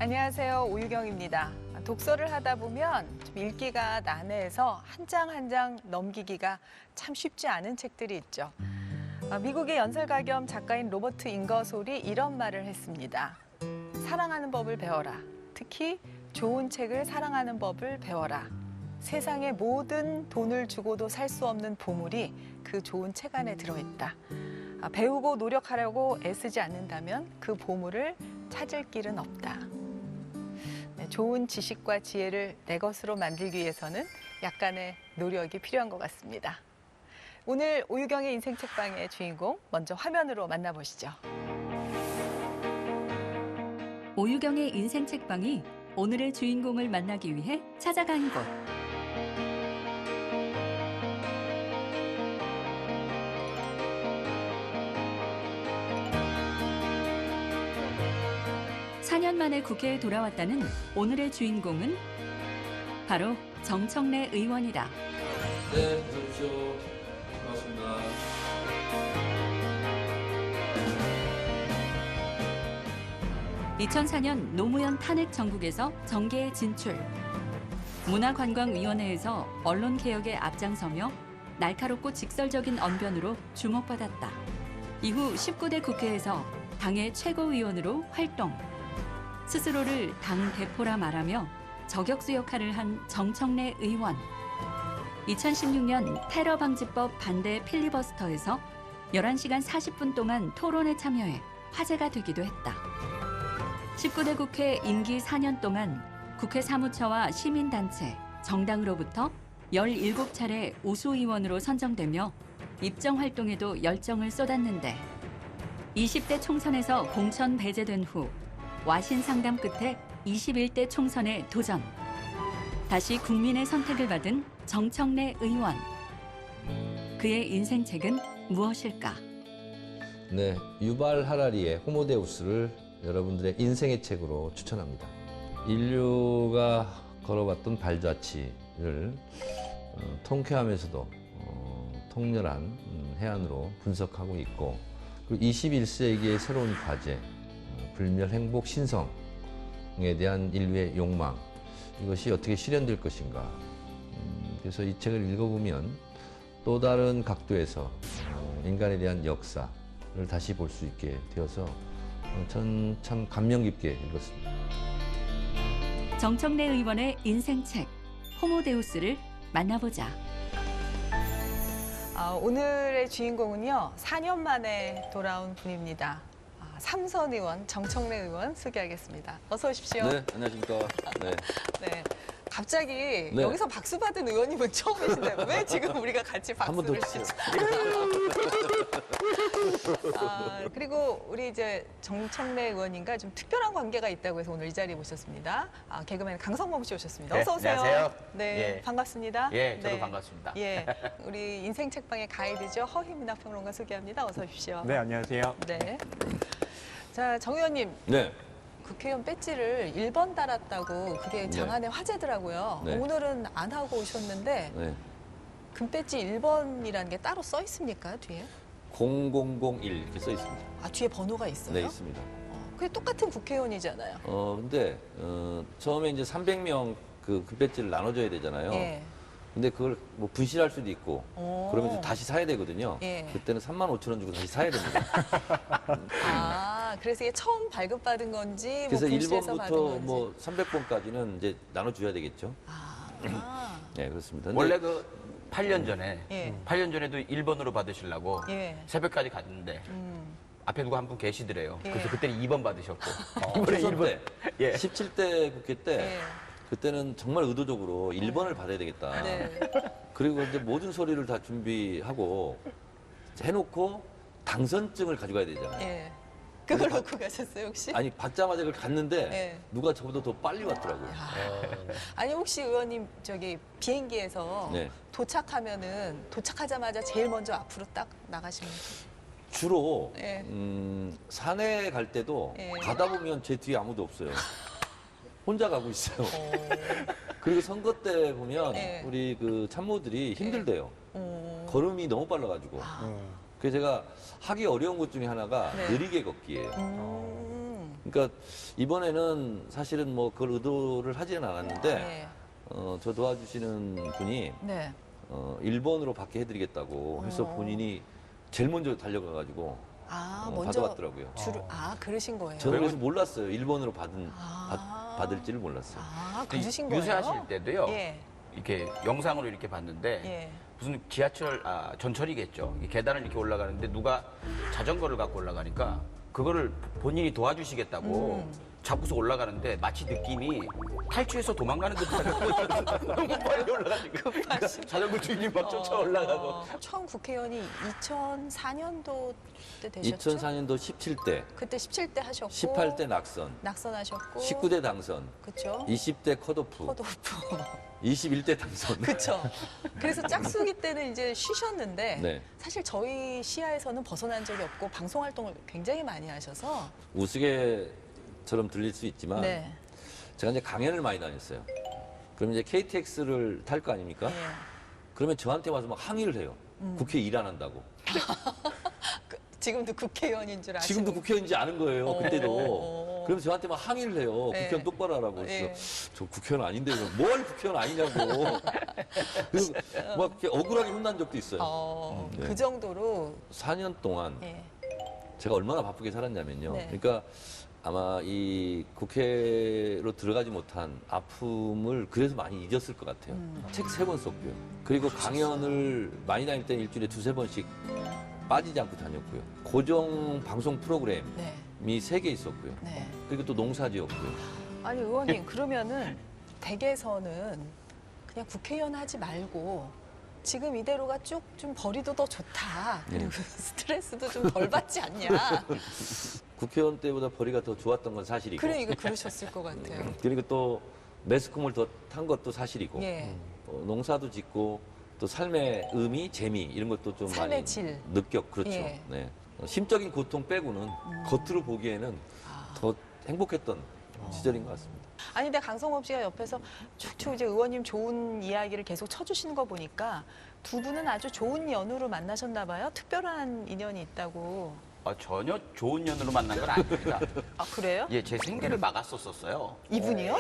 안녕하세요. 오유경입니다. 독서를 하다 보면 좀 읽기가 난해해서 한 장 한 장 넘기기가 참 쉽지 않은 책들이 있죠. 미국의 연설가 겸 작가인 로버트 잉거솔이 이런 말을 했습니다. 사랑하는 법을 배워라. 특히 좋은 책을 사랑하는 법을 배워라. 세상의 모든 돈을 주고도 살 수 없는 보물이 그 좋은 책 안에 들어있다. 배우고 노력하려고 애쓰지 않는다면 그 보물을 찾을 길은 없다. 좋은 지식과 지혜를 내 것으로 만들기 위해서는 약간의 노력이 필요한 것 같습니다. 오늘 오유경의 인생 책방의 주인공 먼저 화면으로 만나보시죠. 오유경의 인생 책방이 오늘의 주인공을 만나기 위해 찾아간 곳. (4) 년 만에 국회에 돌아왔다는 오늘의 주인공은 바로 정청래 의원이다. 네, 어서 오십시오. 반갑습니다. (2004년) 노무현 탄핵 정국에서 정계에 진출. 문화관광위원회에서 언론개혁에 앞장서며 날카롭고 직설적인 언변으로 주목받았다. 이후 19대 국회에서 당의 최고위원으로 활동. 스스로를 당 대표라 말하며 저격수 역할을 한 정청래 의원. 2016년 테러방지법 반대 필리버스터에서 11시간 40분 동안 토론에 참여해 화제가 되기도 했다. 19대 국회 임기 4년 동안 국회 사무처와 시민단체, 정당으로부터 17차례 우수의원으로 선정되며 입정활동에도 열정을 쏟았는데 20대 총선에서 공천 배제된 후 와신 상담 끝에 21대 총선에 도전. 다시 국민의 선택을 받은 정청래 의원. 그의 인생책은 무엇일까? 네, 유발 하라리의 호모데우스를 여러분들의 인생의 책으로 추천합니다. 인류가 걸어왔던 발자취를 통쾌하면서도 통렬한 해안으로 분석하고 있고, 그리고 21세기의 새로운 과제, 불멸, 행복, 신성에 대한 인류의 욕망, 이것이 어떻게 실현될 것인가. 그래서 이 책을 읽어보면 또 다른 각도에서 인간에 대한 역사를 다시 볼 수 있게 되어서 전 참 감명 깊게 읽었습니다. 정청래 의원의 인생책 호모데우스를 만나보자. 오늘의 주인공은요, 4년 만에 돌아온 분입니다. 삼선 의원, 정청래 의원 소개하겠습니다. 어서 오십시오. 네, 안녕하십니까. 네. 네. 갑자기 네. 여기서 박수 받은 의원님은 처음이신데 왜 지금 우리가 같이 한 번 더 박수를 주세요. 그리고 우리 이제 정청래 의원님과 좀 특별한 관계가 있다고 해서 오늘 이 자리에 모셨습니다. 개그맨 강성범 씨 오셨습니다. 네, 어서 오세요. 안녕하세요. 네, 예. 반갑습니다. 예, 저도 네. 반갑습니다. 예, 우리 인생 책방의 가이드죠. 허희 문학평론가 소개합니다. 어서 오십시오. 네, 안녕하세요. 네. 자, 정 의원님. 네. 국회의원 배지를 1번 달았다고 그게 장안의 화제더라고요. 네. 오늘은 안 하고 오셨는데 네. 금배지 1번이라는 게 따로 써 있습니까, 뒤에? 0001 이렇게 써 있습니다. 뒤에 번호가 있어요? 네, 있습니다. 그게 똑같은 국회의원이잖아요. 근데 처음에 이제 300명 그 배지를 나눠줘야 되잖아요. 예. 근데 그걸 뭐 분실할 수도 있고 그러면 좀 다시 사야 되거든요. 예. 그때는 35,000원 주고 다시 사야 됩니다. 그래서 이게 처음 발급받은 건지 그래서 뭐 분실해서 받은 1번부터 건지. 뭐 300번까지는 이제 나눠줘야 되겠죠. 네, 그렇습니다. 근데 원래 그 8년 전에, 예. 8년 전에도 1번으로 받으시려고 예. 새벽까지 갔는데 앞에 누가 한 분 계시더래요. 예. 그래서 그때는 2번 받으셨고. 이번에 총선 1번. 때, 예. 17대 국회 때 예. 그때는 정말 의도적으로 1번을 받아야 되겠다. 네. 그리고 이제 모든 소리를 다 준비하고 해놓고 당선증을 가져가야 되잖아요. 예. 그걸 놓고 가셨어요, 혹시? 아니 받자마자 그걸 갔는데 예. 누가 저보다 더 빨리 왔더라고요. 아니, 혹시 의원님 저기 비행기에서 네. 도착하자마자 제일 먼저 앞으로 딱 나가시면 주로 예. 산에 갈 때도 예. 가다 보면 제 뒤에 아무도 없어요. 혼자 가고 있어요. 그리고 선거 때 보면 예. 우리 그 참모들이 힘들대요. 걸음이 너무 빨라가지고. 그래서 제가 하기 어려운 것 중에 하나가 네. 느리게 걷기예요. 그러니까 이번에는 사실은 뭐 그걸 의도를 하지는 않았는데 네. 저 도와주시는 분이 네. 일본으로 받게 해드리겠다고 해서 본인이 제일 먼저 달려가가지고 먼저 가져왔더라고요. 그러신 거예요. 저는 그래서 몰랐어요. 일본으로 아. 받을지를 몰랐어요. 그러신 거예요. 유세하실 때도요. 예. 이렇게 영상으로 이렇게 봤는데 예. 무슨 지하철 전철이겠죠. 이 계단을 이렇게 올라가는데 누가 자전거를 갖고 올라가니까 그거를 본인이 도와주시겠다고 잡고서 올라가는데 마치 느낌이 탈주해서 도망가는 듯한 너무 빨리 올라가니까 그러니까 자전거 주인이 막 쫓아 올라가고. 처음 국회의원이 2004년도 때 되셨죠? 2004년도 17대, 그때 17대 하셨고 18대 낙선, 낙선하셨고 19대 당선, 그렇죠. 20대 컷오프, 컷오프 21대 당선. 그렇죠. 그래서 짝수기 때는 이제 쉬셨는데 네. 사실 저희 시야에서는 벗어난 적이 없고 방송 활동을 굉장히 많이 하셔서 우스개처럼 들릴 수 있지만 네. 제가 이제 강연을 많이 다녔어요. 그럼 이제 KTX를 탈 거 아닙니까? 예. 그러면 저한테 와서 막 항의를 해요. 국회 일 안 한다고. 지금도 국회의원인 줄 아시고 지금도 국회의원인지 아는 거예요. 어. 그때도. 그러면서 저한테 막 항의를 해요. 네. 국회의원 똑바로 하라고. 그래서 네. 저 국회의원 아닌데 뭘 국회의원 아니냐고. 그리고 막 이렇게 억울하게 혼난 적도 있어요. 네. 그 정도로 4년 동안 예. 제가 얼마나 바쁘게 살았냐면요. 네. 그러니까 아마 이 국회로 들어가지 못한 아픔을 그래서 많이 잊었을 것 같아요. 책 3권 썼고요. 그리고 강연을 많이 다닐 때는 일주일에 2-3번씩 빠지지 않고 다녔고요. 고정 방송 프로그램이 네. 3개 있었고요. 네. 그리고 또 농사지었고요. 아니 의원님 그러면은 댁에서는 그냥 국회의원 하지 말고 지금 이대로가 쭉 좀 벌이도 더 좋다. 그리고 스트레스도 좀 덜 받지 않냐. 국회의원 때보다 벌이가 더 좋았던 건 사실이고. 그러니까 그러셨을 것 같아요. 그리고 또 매스컴을 더 탄 것도 사실이고. 예. 농사도 짓고 또 삶의 의미, 재미 이런 것도 좀 삶의 많이 질. 그렇죠. 예. 네. 심적인 고통 빼고는 겉으로 보기에는 더 행복했던 시절인 것 같습니다. 아니 근데 강성업 씨가 옆에서 쭉쭉 이제 의원님 좋은 이야기를 계속 쳐주시는 거 보니까 두 분은 아주 좋은 연우로 만나셨나 봐요. 특별한 인연이 있다고. 전혀 좋은 년으로 만난 건 아닙니다. 아 그래요? 예, 제 생계를 막았었어요. 이분이요?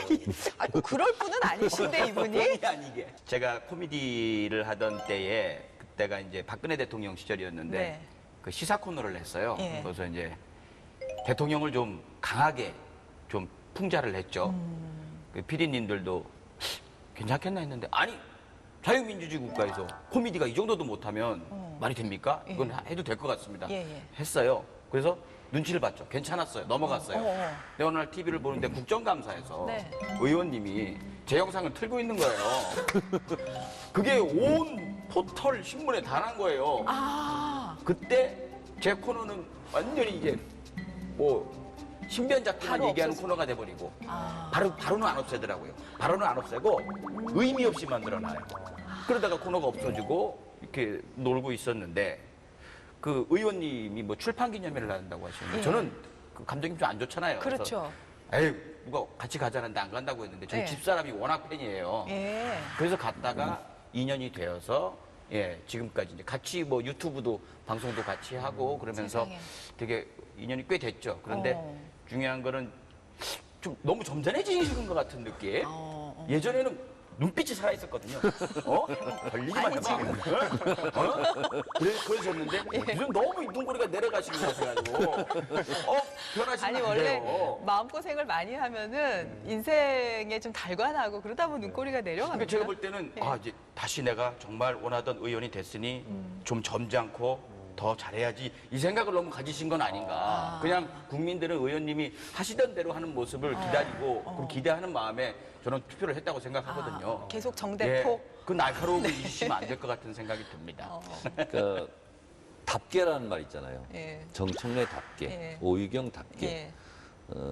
아, 그럴 분은 아니신데 이분이? 아니게. 제가 코미디를 하던 때에 그때가 이제 박근혜 대통령 시절이었는데 네. 그 시사 코너를 했어요. 예. 그래서 이제 대통령을 좀 강하게 좀 풍자를 했죠. 그 PD님들도 괜찮겠나 했는데 아니 자유민주주의 국가에서 코미디가 이 정도도 못하면 말이 됩니까? 이건 해도 될 것 같습니다. 예, 예. 했어요. 그래서 눈치를 봤죠. 괜찮았어요. 넘어갔어요. 근데 어느 날 TV를 보는데 국정감사에서 네. 의원님이 제 영상을 틀고 있는 거예요. 그게 온 포털 신문에 다 난 거예요. 아, 그때 제 코너는 완전히 이제 뭐 신변잡기만 바로 얘기하는 없어지고. 코너가 돼버리고 아. 바로는 안 없애더라고요. 바로는 안 없애고 의미 없이 만들어놔요. 그러다가 코너가 없어지고 이렇게 놀고 있었는데 그 의원님이 뭐 출판 기념회를 한다고 하시는데 예. 저는 그 감정이 좀 안 좋잖아요. 그렇죠. 그래서 에이 누가 같이 가자는데 안 간다고 했는데 저희 예. 집사람이 워낙 팬이에요. 예. 그래서 갔다가 인연이 되어서 예 지금까지 이제 같이 뭐 유튜브도 방송도 같이 하고 그러면서 세상에. 되게 인연이 꽤 됐죠. 그런데 어. 중요한 거는 좀 너무 점잖해지신 것 같은 느낌. 예전에는 눈빛이 살아있었거든요. 걸리기만 아니, 해봐. 그러셨는데 요즘 너무 눈꼬리가 내려가시는 것 같아가지고 변하시면 아니 안 원래 돼요. 마음고생을 많이 하면은 인생에 좀 달관하고 그러다 보면 눈꼬리가 내려갑니다. 그러니까 제가 볼 때는 이제 다시 내가 정말 원하던 의원이 됐으니 좀 점잖고 더 잘해야지 이 생각을 너무 가지신 건 아닌가. 그냥 국민들은 의원님이 하시던 대로 하는 모습을 기다리고 그리고 기대하는 마음에 저는 투표를 했다고 생각하거든요. 계속 정대포. 그 날카로움을 잊으시면 안 될 것 같은 생각이 듭니다. 그러니까 답계라는 말 있잖아요. 예. 정청래답게, 예. 오유경답게. 예.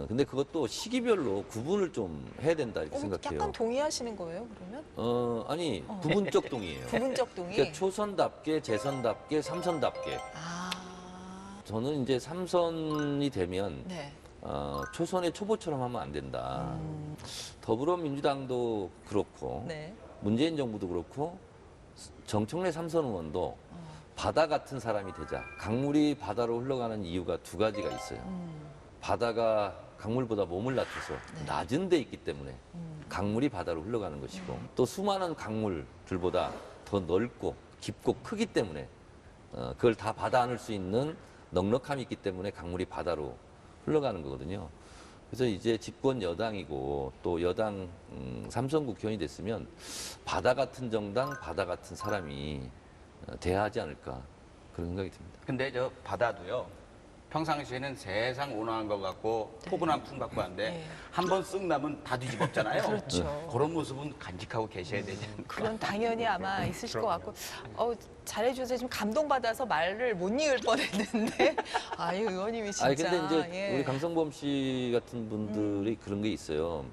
근데 그것도 시기별로 구분을 좀 해야 된다 이렇게 생각해요. 약간 동의하시는 거예요, 그러면? 아니 부분적 동의예요. 부분적 동의. 그러니까 초선답게, 재선답게, 삼선답게. 아, 저는 이제 삼선이 되면 네. 초선의 초보처럼 하면 안 된다. 더불어민주당도 그렇고 네. 문재인 정부도 그렇고 정청래 삼선 의원도 바다 같은 사람이 되자. 강물이 바다로 흘러가는 이유가 두 가지가 있어요. 바다가 강물보다 몸을 낮춰서 낮은 데 있기 때문에 강물이 바다로 흘러가는 것이고 또 수많은 강물들보다 더 넓고 깊고 크기 때문에 그걸 다 받아 안을 수 있는 넉넉함이 있기 때문에 강물이 바다로 흘러가는 거거든요. 그래서 이제 집권 여당이고 또 여당 삼선 국회의원이 됐으면 바다 같은 정당, 바다 같은 사람이 돼야 하지 않을까 그런 생각이 듭니다. 근데 저 바다도요. 평상시에는 세상 온화한 것 같고 포근한 풍 같고 한데 네. 한 번 쓱 나면 다 뒤집었잖아요. 그렇죠. 그런 모습은 간직하고 계셔야 되지 않을까. 그건 당연히 아마 있으실 것 같고 잘해주셔서 지금 감동받아서 말을 못 이을 뻔했는데 아유 의원님이 진짜 아니 근데 이제 예. 우리 강성범 씨 같은 분들이 그런 게 있어요.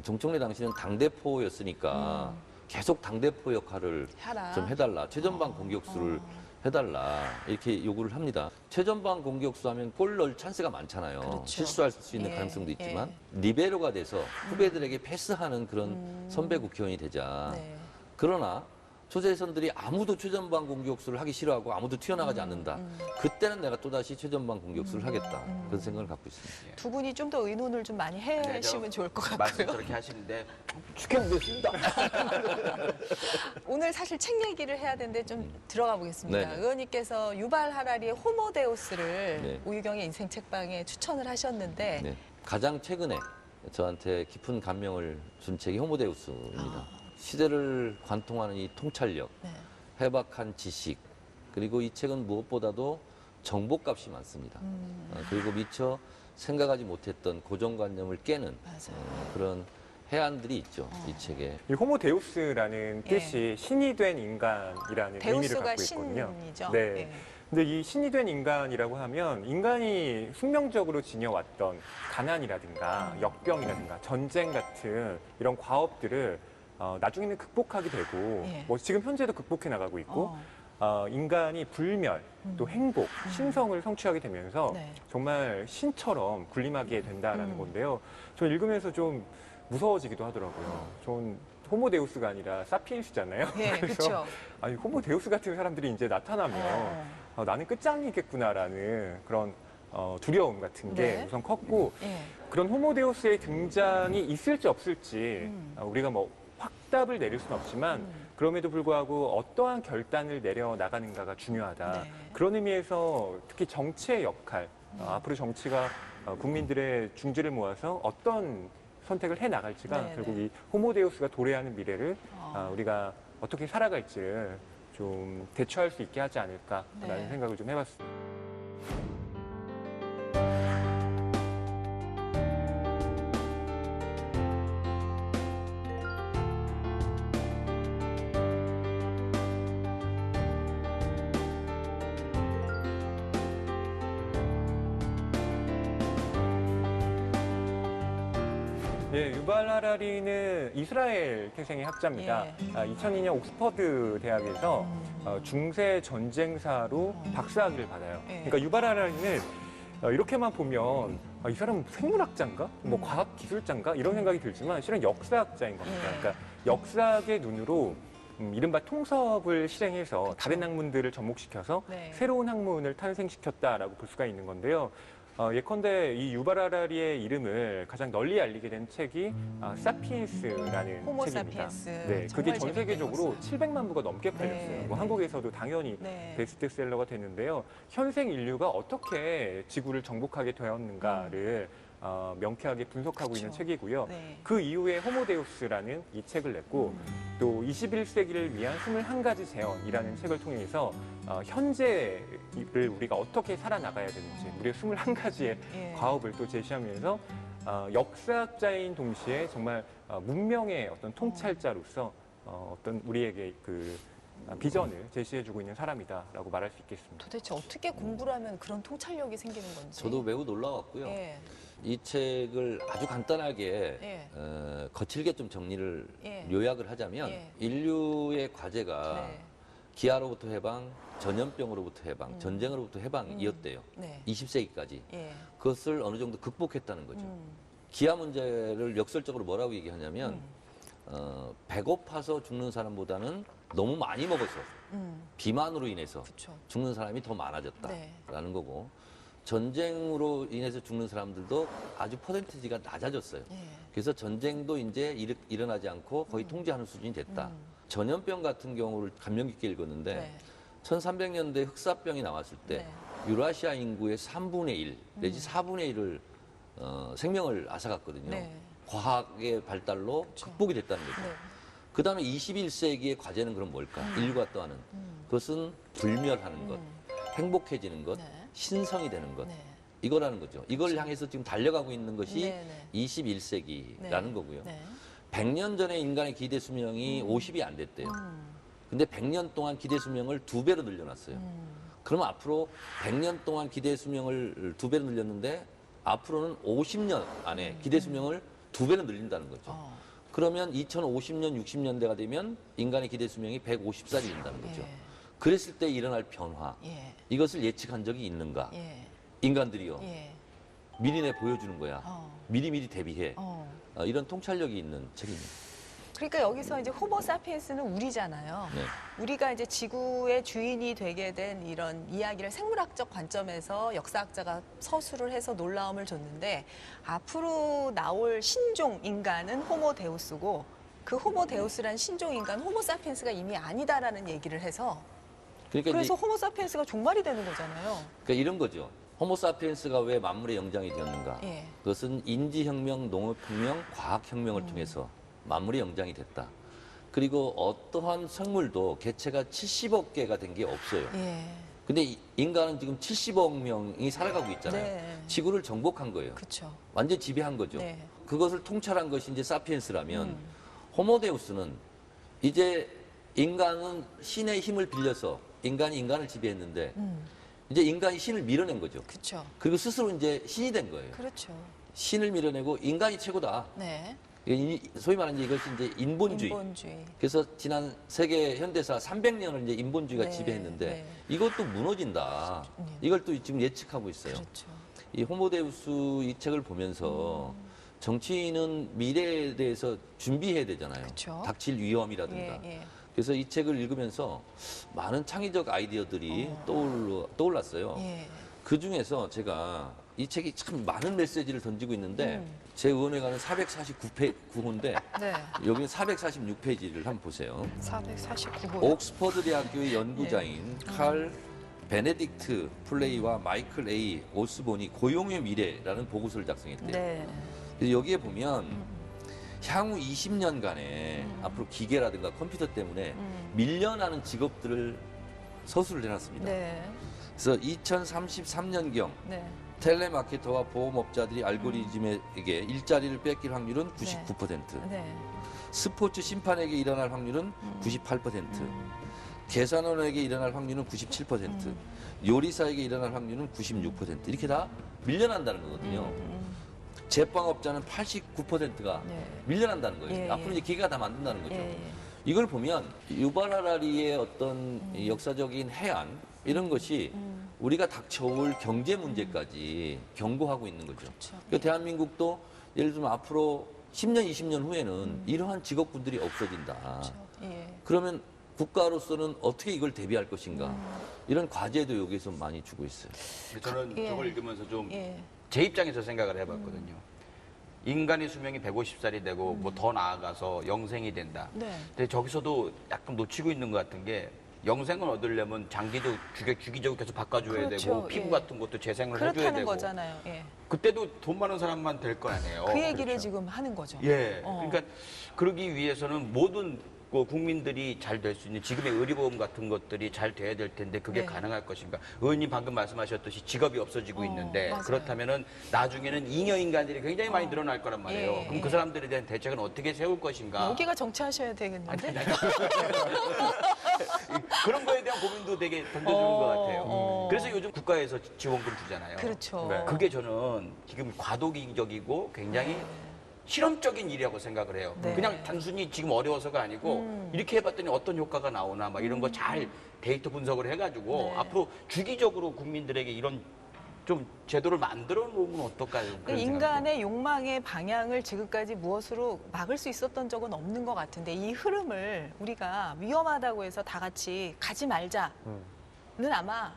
정청래 당시는 당대표였으니까 계속 당대표 역할을 해라. 좀 해달라. 최전방 공격수를 해달라. 이렇게 요구를 합니다. 최전방 공격수 하면 골 넣을 찬스가 많잖아요. 그렇죠. 실수할 수 있는 예, 가능성도 있지만 리베로가 돼서 후배들에게 패스하는 그런 선배 국회의원이 되자. 네. 그러나 초재선들이 아무도 최전방 공격수를 하기 싫어하고 아무도 튀어나가지 않는다. 그때는 내가 또다시 최전방 공격수를 하겠다. 그런 생각을 갖고 있습니다. 두 분이 좀 더 의논을 좀 많이 해시면 좋을 것 말씀 같고요. 저렇게 하시는데 죽겠습니다. 오늘 사실 책 얘기를 해야 되는데 좀 들어가 보겠습니다. 네네. 의원님께서 유발 하라리의 호모데우스를 네. 오유경의 인생 책방에 추천을 하셨는데 네. 가장 최근에 저한테 깊은 감명을 준 책이 호모데우스입니다. 시대를 관통하는 이 통찰력, 네. 해박한 지식, 그리고 이 책은 무엇보다도 정보값이 많습니다. 그리고 미처 생각하지 못했던 고정관념을 깨는 맞아요. 그런 해안들이 있죠, 이 책에. 이 호모데우스라는 예. 뜻이 신이 된 인간이라는 의미를 데우스가 갖고 있거든요. 신이죠. 네. 예. 근데 이 신이 된 인간이라고 하면 인간이 숙명적으로 지녀왔던 가난이라든가 역병이라든가 전쟁 같은 이런 과업들을 나중에는 극복하게 되고 예. 뭐 지금 현재도 극복해 나가고 있고 인간이 불멸 또 행복, 신성을 성취하게 되면서 네. 정말 신처럼 군림하게 된다라는 건데요. 저 읽으면서 좀 무서워지기도 하더라고요. 전 호모데우스가 아니라 사피엔스잖아요. 예, 그렇죠. 아니 호모데우스 같은 사람들이 이제 나타나면 나는 끝장이겠구나라는 그런 두려움 같은 게 네. 우선 컸고 예. 그런 호모데우스의 등장이 있을지 없을지 우리가 뭐 확답을 내릴 수는 없지만 그럼에도 불구하고 어떠한 결단을 내려 나가는가가 중요하다. 네. 그런 의미에서 특히 정치의 역할, 앞으로 정치가 국민들의 중지를 모아서 어떤 선택을 해 나갈지가 네, 결국 네. 이 호모데우스가 도래하는 미래를 우리가 어떻게 살아갈지를 좀 대처할 수 있게 하지 않을까라는 네. 생각을 좀 해봤습니다. 예, 유발 하라리는 이스라엘 태생의 학자입니다. 예. 2002년 옥스퍼드 대학에서 중세 전쟁사로 박사학위를 받아요. 예. 그러니까 유발 하라리는 이렇게만 보면 이 사람은 생물학자인가? 뭐 과학기술자인가? 이런 생각이 들지만 실은 역사학자인 겁니다. 예. 그러니까 역사학의 눈으로 이른바 통섭을 실행해서 다른 학문들을 접목시켜서 네. 새로운 학문을 탄생시켰다라고 볼 수가 있는 건데요. 예컨대 이 유발 하라리의 이름을 가장 널리 알리게 된 책이 사피엔스라는 호모 책입니다. 사피엔스. 네, 정말 그게 전 재밌게 세계적으로 읽었어요. 700만 부가 넘게 팔렸어요. 네, 뭐 네. 한국에서도 당연히 네. 베스트셀러가 됐는데요. 현생 인류가 어떻게 지구를 정복하게 되었는가를 명쾌하게 분석하고 있는 그쵸. 책이고요. 네. 그 이후에 호모데우스라는 이 책을 냈고 또 21세기를 위한 21가지 재현이라는 책을 통해서 현재를 우리가 어떻게 살아나가야 되는지 우리의 21가지의 예. 과업을 또 제시하면서 역사학자인 동시에 정말 문명의 어떤 통찰자로서 어떤 우리에게 그 비전을 제시해주고 있는 사람이다라고 말할 수 있겠습니다. 도대체 어떻게 공부를 하면 그런 통찰력이 생기는 건지. 저도 매우 놀라웠고요. 예. 이 책을 아주 간단하게 예. 거칠게 좀 정리를 예. 요약을 하자면 예. 인류의 과제가 네. 기아로부터 해방, 전염병으로부터 해방, 전쟁으로부터 해방이었대요. 네. 20세기까지. 예. 그것을 어느 정도 극복했다는 거죠. 음. 기아 문제를 역설적으로 뭐라고 얘기하냐면 배고파서 죽는 사람보다는 너무 많이 먹어서 비만으로 인해서 그렇죠. 죽는 사람이 더 많아졌다라는 네. 거고 전쟁으로 인해서 죽는 사람들도 아주 퍼센티지가 낮아졌어요. 예. 그래서 전쟁도 이제 일어나지 않고 거의 통제하는 수준이 됐다. 전염병 같은 경우를 감명 깊게 읽었는데 네. 1300년대 흑사병이 나왔을 때 네. 유라시아 인구의 3분의 1 내지 4분의 1을 생명을 앗아갔거든요. 네. 과학의 발달로 극복이 됐다는 거죠. 네. 그 다음에 21세기의 과제는 그럼 뭘까? 인류가 떠하는. 그것은 불멸하는 것, 행복해지는 것, 네. 신성이 되는 것. 네. 이거라는 거죠. 이걸 향해서 지금 달려가고 있는 것이 네, 네. 21세기라는 거고요. 네. 100년 전에 인간의 기대 수명이 50이 안 됐대요. 근데 100년 동안 기대 수명을 2배로 늘려놨어요. 그러면 앞으로 100년 동안 기대 수명을 2배로 늘렸는데 앞으로는 50년 안에 기대 수명을 2배로 늘린다는 거죠. 그러면 2050년, 60년대가 되면 인간의 기대 수명이 150살이 된다는 거죠. 예. 그랬을 때 일어날 변화, 예. 이것을 예측한 적이 있는가? 예. 인간들이요. 예. 미리 내 보여주는 거야. 어. 미리미리 대비해. 어. 이런 통찰력이 있는 책입니다. 그러니까 여기서 이제 호모 사피엔스는 우리잖아요. 네. 우리가 이제 지구의 주인이 되게 된 이런 이야기를 생물학적 관점에서 역사학자가 서술을 해서 놀라움을 줬는데 앞으로 나올 신종 인간은 호모 데우스고 그 호모 데우스란 신종 인간 호모 사피엔스가 이미 아니다라는 얘기를 해서 그러니까 그래서 이제 호모 사피엔스가 종말이 되는 거잖아요. 그러니까 이런 거죠. 호모사피엔스가 왜 만물의 영장이 되었는가? 예. 그것은 인지혁명, 농업혁명, 과학혁명을 통해서 만물의 영장이 됐다. 그리고 어떠한 생물도 개체가 70억 개가 된 게 없어요. 예. 근데 인간은 지금 70억 명이 살아가고 있잖아요. 네. 지구를 정복한 거예요. 그렇죠. 완전 지배한 거죠. 네. 그것을 통찰한 것이 이제 사피엔스라면 호모데우스는 이제 인간은 신의 힘을 빌려서 인간이 인간을 지배했는데 이제 인간이 신을 밀어낸 거죠. 그렇죠. 그리고 스스로 이제 신이 된 거예요. 그렇죠. 신을 밀어내고 인간이 최고다. 네. 소위 말하는 이것이 이제 인본주의. 인본주의. 그래서 지난 세계 현대사 300년을 이제 인본주의가 네, 지배했는데 네. 이것도 무너진다. 이걸 또 지금 예측하고 있어요. 그렇죠. 이 호모데우스 이 책을 보면서 정치인은 미래에 대해서 준비해야 되잖아요. 그쵸. 닥칠 위험이라든가. 예, 예. 그래서 이 책을 읽으면서 많은 창의적 아이디어들이 떠올랐어요. 예. 그 중에서 제가 이 책이 참 많은 메시지를 던지고 있는데 제 의원회관은 449호인데 네. 여기는 446페이지를 한번 보세요. 449호. 옥스퍼드 대학교의 연구자인 칼 베네딕트 플레이와 마이클 A. 오스본이 고용의 미래라는 보고서를 작성했대요. 네. 그래서 여기에 보면 향후 20년간에 앞으로 기계라든가 컴퓨터 때문에 밀려나는 직업들을 서술을 해놨습니다. 네. 그래서 2033년경 네. 텔레마케터와 보험업자들이 알고리즘에게 일자리를 뺏길 확률은 99%, 네. 스포츠 심판에게 일어날 확률은 98%, 계산원에게 일어날 확률은 97%, 요리사에게 일어날 확률은 96%. 이렇게 다 밀려난다는 거거든요. 제빵업자는 89%가 네. 밀려난다는 거예요. 예, 앞으로 예. 이제 기계가 다 만든다는 거죠. 예, 예. 이걸 보면 유발 하라리의 어떤 이 역사적인 해안 이런 것이 우리가 닥쳐올 경제 문제까지 경고하고 있는 거죠. 그렇죠. 그러니까 대한민국도 예를 들면 앞으로 10년, 20년 후에는 이러한 직업군들이 없어진다. 그렇죠. 예. 그러면 국가로서는 어떻게 이걸 대비할 것인가. 이런 과제도 여기서 많이 주고 있어요. 저는 예. 저걸 읽으면서 좀 제 예. 입장에서 생각을 해봤거든요. 인간의 수명이 150살이 되고 뭐 더 나아가서 영생이 된다. 네. 근데 저기서도 약간 놓치고 있는 것 같은 게 영생을 얻으려면 장기도 주기적으로 계속 바꿔줘야 그렇죠. 되고 피부 예. 같은 것도 재생을 해줘야 그렇다는 되고 거잖아요. 예. 그때도 돈 많은 사람만 될 거 아니에요. 그 얘기를 그렇죠. 지금 하는 거죠. 예. 어. 그러니까 그러기 위해서는 모든 그 국민들이 잘 될 수 있는 지금의 의료보험 같은 것들이 잘 돼야 될 텐데 그게 네. 가능할 것인가? 의원님 방금 말씀하셨듯이 직업이 없어지고 있는데 맞아요. 그렇다면은 나중에는 잉여 인간들이 굉장히 많이 늘어날 거란 말이에요. 예, 그럼 예. 그 사람들에 대한 대책은 어떻게 세울 것인가? 여기가 정치하셔야 되겠는데. 그런 거에 대한 고민도 되게 던져주는 것 같아요. 그래서 요즘 국가에서 지원금 주잖아요. 그렇죠. 네. 그게 저는 지금 과도기적이고 굉장히 실험적인 일이라고 생각을 해요. 네. 그냥 단순히 지금 어려워서가 아니고 이렇게 해봤더니 어떤 효과가 나오나 막 이런 거 잘 데이터 분석을 해가지고 네. 앞으로 주기적으로 국민들에게 이런 좀 제도를 만들어 놓으면 어떨까요? 그 그런 인간의 욕망의 방향을 지금까지 무엇으로 막을 수 있었던 적은 없는 것 같은데 이 흐름을 우리가 위험하다고 해서 다 같이 가지 말자는 아마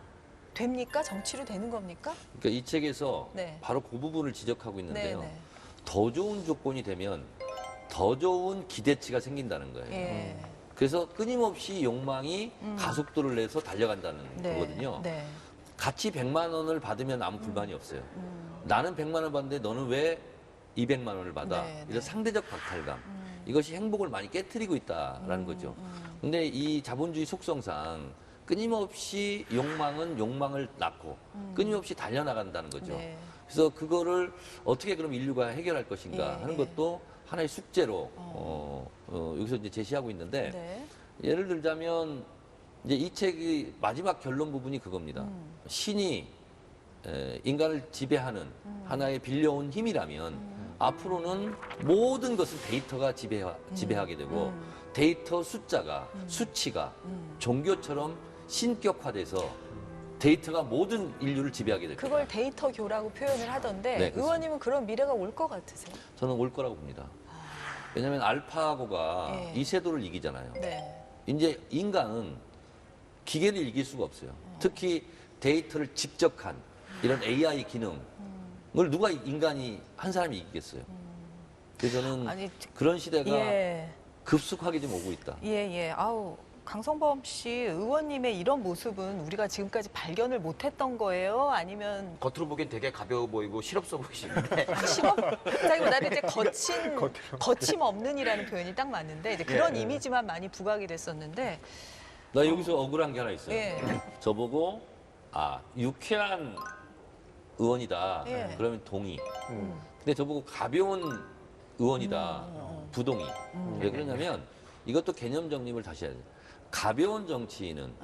됩니까? 정치로 되는 겁니까? 그러니까 이 책에서 네. 바로 그 부분을 지적하고 있는데요. 네. 더 좋은 조건이 되면 더 좋은 기대치가 생긴다는 거예요. 예. 그래서 끊임없이 욕망이 가속도를 내서 달려간다는 거거든요. 네. 같이 100만 원을 받으면 아무 불만이 없어요. 나는 100만 원 받는데 너는 왜 200만 원을 받아? 네, 이런 상대적 박탈감. 이것이 행복을 많이 깨트리고 있다라는 거죠. 근데 이 자본주의 속성상 끊임없이 욕망은 욕망을 낳고 끊임없이 달려나간다는 거죠. 네. 그래서 그거를 어떻게 그럼 인류가 해결할 것인가 예, 하는 예. 것도 하나의 숙제로 여기서 이제 제시하고 있는데 네. 예를 들자면 이제 이 책의 마지막 결론 부분이 그겁니다. 신이 인간을 지배하는 하나의 빌려온 힘이라면 앞으로는 모든 것을 데이터가 지배하게 되고 데이터 숫자가 수치가 종교처럼 신격화돼서 데이터가 모든 인류를 지배하게 될 거예요. 그걸 데이터교라고 표현을 하던데 네, 그렇습니다. 의원님은 그런 미래가 올 것 같으세요? 저는 올 거라고 봅니다. 왜냐하면 알파고가 예. 이세돌을 이기잖아요. 네. 이제 인간은 기계를 이길 수가 없어요. 특히 데이터를 집적한 이런 AI 기능을 누가 인간이 한 사람이 이기겠어요. 그래서 저는 아니, 그런 시대가 예. 급속하게 좀 오고 있다. 예. 아우, 강성범 씨 의원님의 이런 모습은 우리가 지금까지 발견을 못했던 거예요? 아니면 겉으로 보기엔 되게 가벼워 보이고 실없어 보이시는데 실업자기보다는 이제 거침없는이라는 표현이 딱 맞는데 이제 그런 예. 이미지만 많이 부각이 됐었는데 나 여기서 억울한 게 하나 있어요. 예. 저보고 유쾌한 의원이다. 예. 그러면 동의. 근데 저보고 가벼운 의원이다. 부동의. 왜 그러냐면 이것도 개념 정립을 다시 해야 돼요. 가벼운 정치인은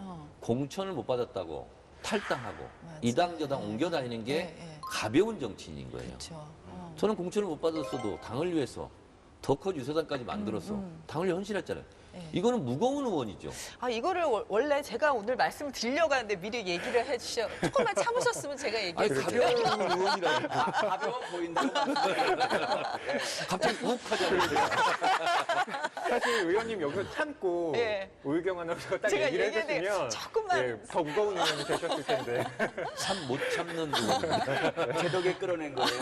공천을 못 받았다고 탈당하고 맞아요. 이당저당 옮겨 다니는 게 예. 가벼운 정치인인 거예요. 그렇죠. 저는 공천을 못 받았어도 당을 위해서 더 커 유세단까지 만들어서 당을 위해 헌신했잖아요. 예. 이거는 무거운 의원이죠. 이거를 원래 제가 오늘 말씀을 드리려고 하는데 미리 얘기를 해주셔. 조금만 참으셨으면 제가 아니 얘기했을 가벼운 의원이라고 가벼워 보인다. 갑자기 욱하잖아요. 사실 의원님 여기서 참고 예. 오유경 아나운서가 딱 제가 얘기를 얘기했는데 해줬으면 조금만 예, 더 무거운 의원이 되셨을 텐데. 참 못 참는 의원. 제 덕에 끌어낸 거예요.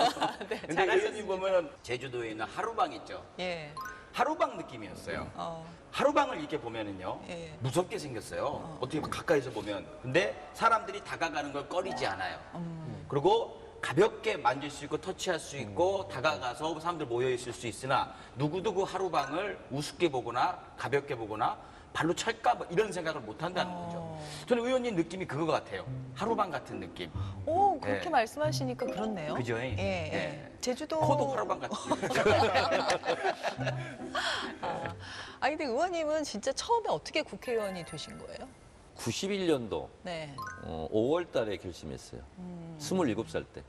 네, 근데 잘하셨습니다. 의원님 보면 제주도에 있는 하루방 있죠. 예. 하루방 느낌이었어요. 어. 하루방을 이렇게 보면은요 예. 무섭게 생겼어요. 어떻게 가까이서 보면. 근데 사람들이 다가가는 걸 꺼리지 않아요. 그리고 가볍게 만질 수 있고 터치할 수 있고 다가가서 사람들 모여 있을 수 있으나 누구도 하루방을 우습게 보거나 가볍게 보거나 발로 찰까 뭐 이런 생각을 못 한다는 거죠. 저는 의원님 느낌이 그거 같아요. 하루방 같은 느낌. 오, 그렇게 예. 말씀하시니까 그렇네요. 그죠? 예. 예. 제주도. 코도 하루방 같은 느낌. 근데 의원님은 진짜 처음에 어떻게 국회의원이 되신 거예요? 91년도 네. 5월 달에 결심했어요. 27살 때.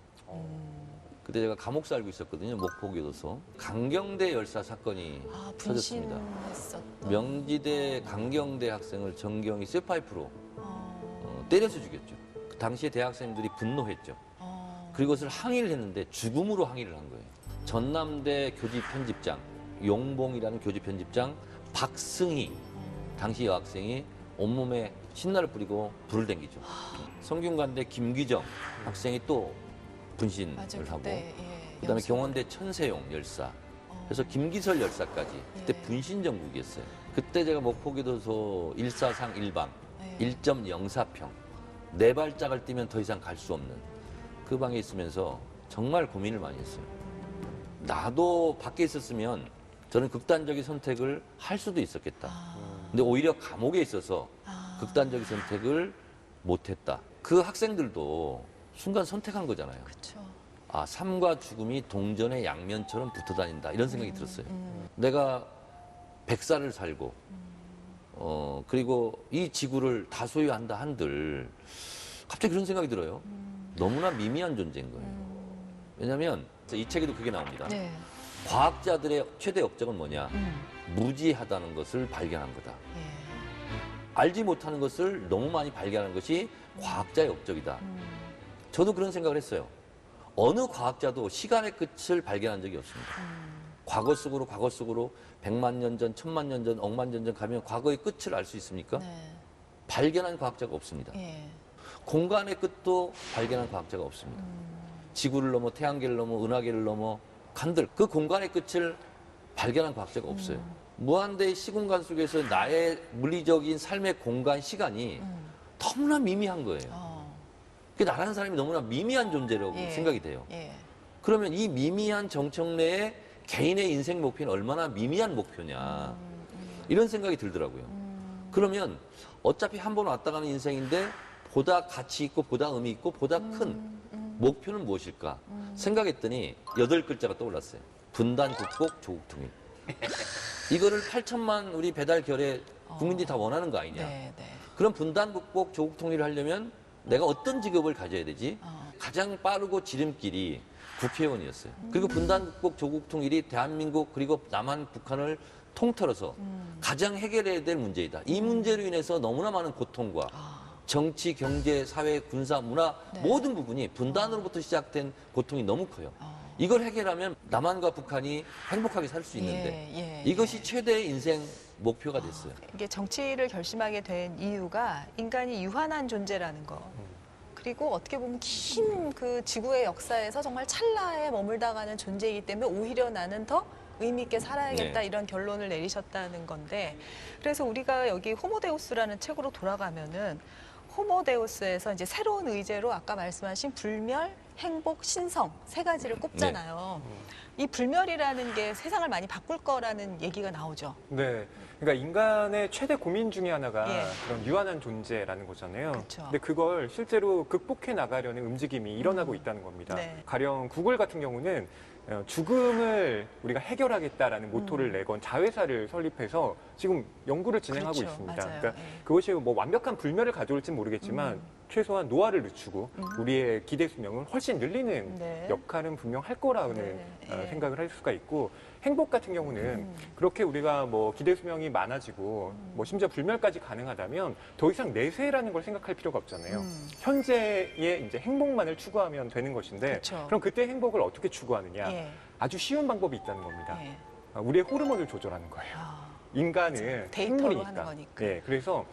그때 제가 감옥 살고 있었거든요. 목포교도소. 강경대 열사 사건이 터졌습니다. 분신했었던. 명지대 강경대 학생을 정경이 쇠파이프로 어, 때려서 죽였죠. 그 당시에 대학생들이 분노했죠. 그리고 그것을 항의를 했는데 죽음으로 항의를 한 거예요. 전남대 교직 편집장, 용봉이라는 교직 편집장 박승희 당시 여학생이 온몸에 신나를 뿌리고 불을 댕기죠. 성균관대 김기정 학생이 또 분신을 맞아, 하고 그때, 그다음에 연수. 경원대 천세용 열사 그래서 김기설 열사까지 그때 예. 분신 정국이었어요. 그때 제가 목포교도소 1사상 1방 예. 1.04평 네 발짝을 뛰면 더 이상 갈 수 없는 그 방에 있으면서 정말 고민을 많이 했어요. 나도 밖에 있었으면 저는 극단적인 선택을 할 수도 있었겠다. 근데 오히려 감옥에 있어서 극단적인 선택을 못했다. 그 학생들도 순간 선택한 거잖아요. 그렇죠. 삶과 죽음이 동전의 양면처럼 붙어 다닌다. 이런 생각이 들었어요. 내가 100살을 살고, 그리고 이 지구를 다 소유한다 한들, 갑자기 그런 생각이 들어요. 너무나 미미한 존재인 거예요. 왜냐면, 이 책에도 그게 나옵니다. 네. 과학자들의 최대 업적은 뭐냐? 무지하다는 것을 발견한 거다. 예. 알지 못하는 것을 너무 많이 발견하는 것이 과학자의 업적이다. 저도 그런 생각을 했어요. 어느 과학자도 시간의 끝을 발견한 적이 없습니다. 과거 속으로 100만 년 전, 1000만 년 전, 억만 년 전 가면 과거의 끝을 알 수 있습니까? 네. 발견한 과학자가 없습니다. 예. 공간의 끝도 발견한 과학자가 없습니다. 지구를 넘어 태양계를 넘어 은하계를 넘어 간들 그 공간의 끝을 발견한 과학자가 없어요. 무한대의 시공간 속에서 나의 물리적인 삶의 공간, 시간이 너무나 미미한 거예요. 그 나라는 사람이 너무나 미미한 존재라고 예. 생각이 돼요. 예. 그러면 이 미미한 정청래의 개인의 인생 목표는 얼마나 미미한 목표냐. 이런 생각이 들더라고요. 그러면 어차피 한 번 왔다 가는 인생인데 보다 가치 있고 보다 의미 있고 보다 큰 목표는 무엇일까 생각했더니 8글자가 떠올랐어요. 분단, 국복, 조국 통일. 이거를 8천만 우리 배달 결에 국민들이 다 원하는 거 아니냐. 네, 네. 그럼 분단, 국복, 조국 통일을 하려면 내가 어떤 직업을 가져야 되지? 가장 빠르고 지름길이 국회의원이었어요. 그리고 분단, 국복, 조국 통일이 대한민국 그리고 남한, 북한을 통틀어서 가장 해결해야 될 문제이다. 이 문제로 인해서 너무나 많은 고통과 정치, 경제, 사회, 군사, 문화 네. 모든 부분이 분단으로부터 시작된 고통이 너무 커요. 이걸 해결하면 남한과 북한이 행복하게 살 수 있는데 예, 이것이 최대의 인생 목표가 됐어요. 이게 정치를 결심하게 된 이유가 인간이 유한한 존재라는 거. 그리고 어떻게 보면 긴 그 지구의 역사에서 정말 찰나에 머물다가는 존재이기 때문에 오히려 나는 더 의미 있게 살아야겠다 네. 이런 결론을 내리셨다는 건데 그래서 우리가 여기 호모데우스라는 책으로 돌아가면은 호모데우스에서 이제 새로운 의제로 아까 말씀하신 불멸, 행복, 신성 세 가지를 꼽잖아요. 이 불멸이라는 게 세상을 많이 바꿀 거라는 얘기가 나오죠. 네. 그러니까 인간의 최대 고민 중에 하나가 예. 그런 유한한 존재라는 거잖아요. 그쵸. 근데 그걸 실제로 극복해 나가려는 움직임이 일어나고 있다는 겁니다. 네. 가령 구글 같은 경우는 죽음을 우리가 해결하겠다라는 모토를 내건 자회사를 설립해서 지금 연구를 진행하고 그렇죠. 있습니다. 맞아요. 그러니까 예. 그것이 뭐 완벽한 불멸을 가져올지는 모르겠지만 최소한 노화를 늦추고 우리의 기대 수명을 훨씬 늘리는 네. 역할은 분명 할 거라는 네. 예. 생각을 할 수가 있고 행복 같은 경우는 그렇게 우리가 뭐 기대 수명이 많아지고 뭐 심지어 불멸까지 가능하다면 더 이상 내세라는 걸 생각할 필요가 없잖아요. 현재의 이제 행복만을 추구하면 되는 것인데 그렇죠. 그럼 그때 행복을 어떻게 추구하느냐? 예. 아주 쉬운 방법이 있다는 겁니다. 예. 우리의 호르몬을 조절하는 거예요. 아, 인간은 데이터로 생물이니까. 하는 거니까. 예, 그래서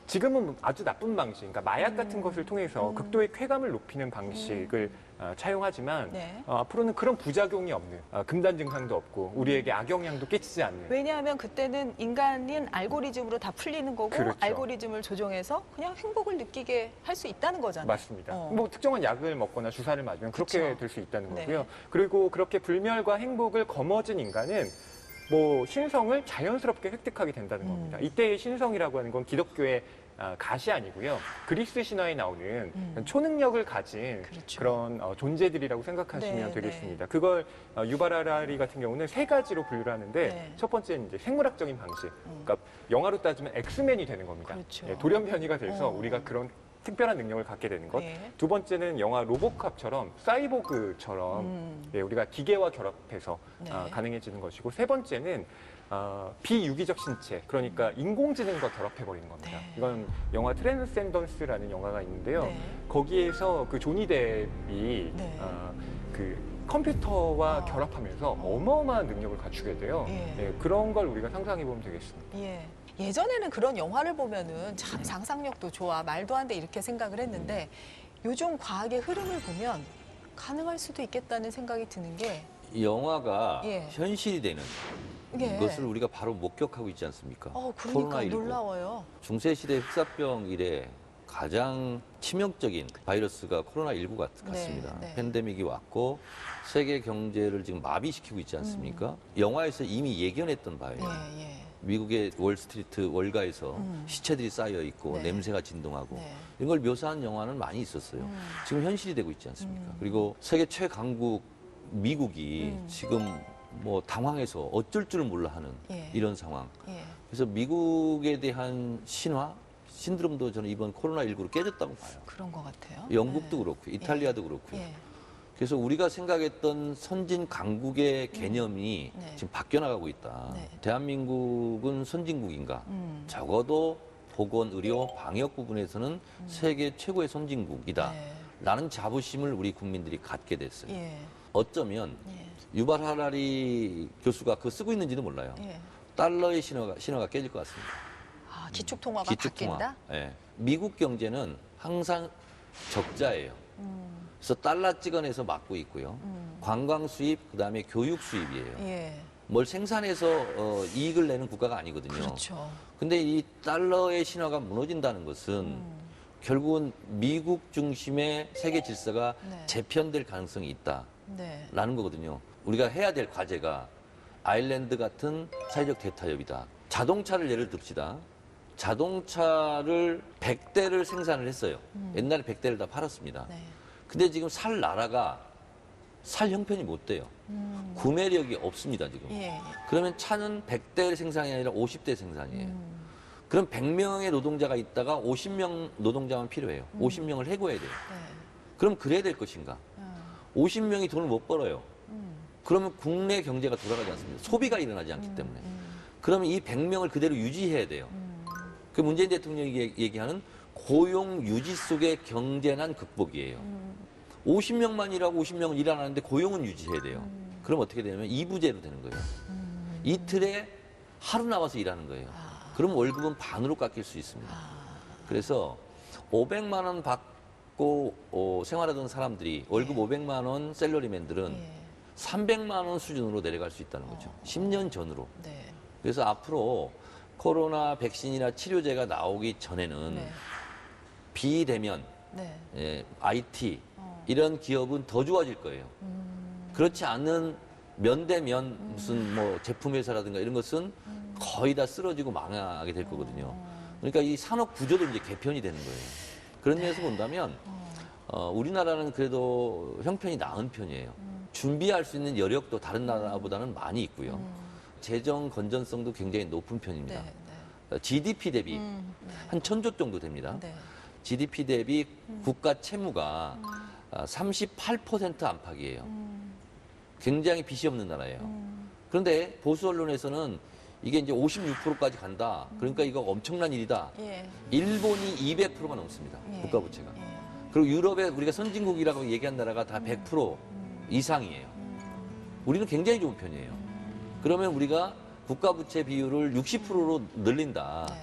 지금은 아주 나쁜 방식, 그러니까 마약 같은 것을 통해서 극도의 쾌감을 높이는 방식을 차용하지만 네. 앞으로는 그런 부작용이 없는 금단 증상도 없고 우리에게 악영향도 끼치지 않는 왜냐하면 그때는 인간은 알고리즘으로 다 풀리는 거고 그렇죠. 알고리즘을 조정해서 그냥 행복을 느끼게 할 수 있다는 거잖아요. 맞습니다. 어. 뭐 특정한 약을 먹거나 주사를 맞으면 그렇게 그쵸. 될 수 있다는 네. 거고요. 그리고 그렇게 불멸과 행복을 거머쥔 인간은 뭐 신성을 자연스럽게 획득하게 된다는 겁니다. 이때의 신성이라고 하는 건 기독교의 가시 아니고요. 그리스 신화에 나오는 초능력을 가진 그렇죠. 그런 존재들이라고 생각하시면 네, 되겠습니다. 그걸 유발 하라리 같은 경우는 세 가지로 분류를 하는데 네. 첫 번째는 이제 생물학적인 방식. 그러니까 영화로 따지면 엑스맨이 되는 겁니다. 그렇죠. 예, 돌연변이가 돼서 어. 우리가 그런 특별한 능력을 갖게 되는 것. 예. 두 번째는 영화 로보캅처럼 사이보그처럼 예, 우리가 기계와 결합해서 네. 가능해지는 것이고 세 번째는 비유기적 신체, 그러니까 인공지능과 결합해버리는 겁니다. 네. 이건 영화 트랜스센던스라는 영화가 있는데요. 네. 거기에서 그 조니 뎁이 네. 그 컴퓨터와 결합하면서 어마어마한 능력을 갖추게 돼요. 예. 예, 그런 걸 우리가 상상해보면 되겠습니다. 예. 예전에는 그런 영화를 보면은 참 상상력도 좋아, 말도 안 돼 이렇게 생각을 했는데 요즘 과학의 흐름을 보면 가능할 수도 있겠다는 생각이 드는 게 이 영화가 예. 현실이 되는 예. 것을 우리가 바로 목격하고 있지 않습니까? 그러니까 코로나19. 놀라워요. 중세시대 흑사병 이래 가장 치명적인 바이러스가 코로나19 같습니다. 네. 팬데믹이 왔고 세계 경제를 지금 마비시키고 있지 않습니까? 영화에서 이미 예견했던 바예요. 예, 예. 미국의 월스트리트 월가에서 시체들이 쌓여 있고 네. 냄새가 진동하고 네. 이걸 묘사한 영화는 많이 있었어요. 지금 현실이 되고 있지 않습니까? 그리고 세계 최강국 미국이 지금 뭐 당황해서 어쩔 줄을 몰라 하는 예. 이런 상황. 예. 그래서 미국에 대한 신화, 신드롬도 저는 이번 코로나19로 깨졌다고 봐요. 그런 것 같아요. 영국도 네. 그렇고 이탈리아도 그렇고요. 예. 그래서 우리가 생각했던 선진 강국의 개념이 네. 지금 바뀌어 나가고 있다. 네. 대한민국은 선진국인가? 적어도 보건, 의료, 방역 부분에서는 세계 최고의 선진국이다. 네. 라는 자부심을 우리 국민들이 갖게 됐어요. 예. 어쩌면 예. 유발 하라리 교수가 그거 쓰고 있는지도 몰라요. 예. 달러의 신화가 깨질 것 같습니다. 기축통화가 기축통화. 바뀐다? 예. 미국 경제는 항상 적자예요. 그래서 달러 찍어내서 막고 있고요. 관광 수입, 그다음에 교육 수입이에요. 예. 뭘 생산해서 이익을 내는 국가가 아니거든요. 그렇죠. 근데 이 달러의 신화가 무너진다는 것은 결국은 미국 중심의 세계 질서가 네. 재편될 가능성이 있다라는 네. 거거든요. 우리가 해야 될 과제가 아일랜드 같은 사회적 대타협이다. 자동차를 예를 듭시다. 자동차를 100대를 생산을 했어요. 옛날에 100대를 다 팔았습니다. 네. 근데 지금 살 나라가 살 형편이 못 돼요. 구매력이 없습니다, 지금. 예. 그러면 차는 100대 생산이 아니라 50대 생산이에요. 그럼 100명의 노동자가 있다가 50명 노동자만 필요해요. 50명을 해고해야 돼요. 네. 그럼 그래야 될 것인가? 50명이 돈을 못 벌어요. 그러면 국내 경제가 돌아가지 않습니다. 소비가 일어나지 않기 때문에. 그러면 이 100명을 그대로 유지해야 돼요. 그 문재인 대통령이 얘기하는 고용 유지 속의 경제난 극복이에요. 50명만 일하고 50명은 일 안 하는데 고용은 유지해야 돼요. 그럼 어떻게 되냐면 이부제로 되는 거예요. 이틀에 하루 나와서 일하는 거예요. 그럼 월급은 반으로 깎일 수 있습니다. 그래서 500만 원 받고 생활하던 사람들이 월급 500만 원 샐러리맨들은 예. 300만 원 수준으로 내려갈 수 있다는 거죠. 10년 전으로. 네. 그래서 앞으로 코로나 백신이나 치료제가 나오기 전에는 네. 비대면, 네. IT 이런 기업은 더 좋아질 거예요. 그렇지 않은 면대면 무슨 뭐 제품 회사라든가 이런 것은 거의 다 쓰러지고 망하게 될 거거든요. 그러니까 이 산업 구조도 이제 개편이 되는 거예요. 그런 면에서 본다면 우리나라는 그래도 형편이 나은 편이에요. 준비할 수 있는 여력도 다른 나라보다는 많이 있고요. 재정 건전성도 굉장히 높은 편입니다. 네. 네. GDP 대비 네. 한 1000조 정도 됩니다. 네. GDP 대비 국가 채무가 38% 안팎이에요. 굉장히 빚이 없는 나라예요. 그런데 보수 언론에서는 이게 이제 56%까지 간다. 그러니까 이거 엄청난 일이다. 예. 일본이 200%가 넘습니다. 예. 국가 부채가. 예. 그리고 유럽에 우리가 선진국이라고 얘기한 나라가 다 100% 이상이에요. 우리는 굉장히 좋은 편이에요. 그러면 우리가 국가 부채 비율을 60%로 늘린다. 네.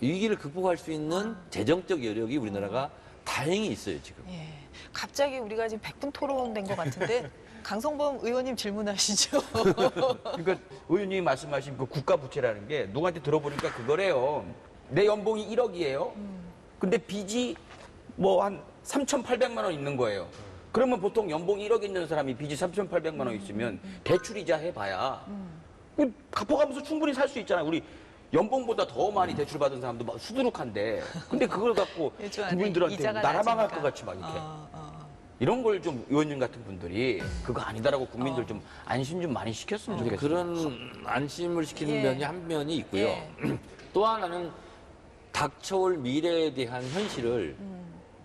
위기를 극복할 수 있는 재정적 여력이 우리나라가 다행히 있어요, 지금. 예. 갑자기 우리가 지금 100분 토론된 것 같은데 강성범 의원님 질문하시죠. 그러니까 의원님이 말씀하신 그 국가 부채라는 게 누구한테 들어보니까 그거래요. 내 연봉이 1억이에요. 근데 빚이 뭐 한 3,800만 원 있는 거예요. 그러면 보통 연봉 1억 있는 사람이 빚이 3,800만 원 있으면 대출이자 해봐야 갚아가면서 충분히 살 수 있잖아요. 우리 연봉보다 더 많이 대출 받은 사람도 막 수두룩한데 근데 그걸 갖고 일주 안에 국민들한테 이자가 나라 망할 낮으니까. 것 같이 막 이렇게 어. 이런 걸 좀 의원님 같은 분들이 그거 아니다라고 국민들 좀 안심 좀 많이 시켰으면 좋겠어요. 그런 안심을 시키는 예. 면이 한 면이 있고요. 예. 또 하나는 닥쳐올 미래에 대한 현실을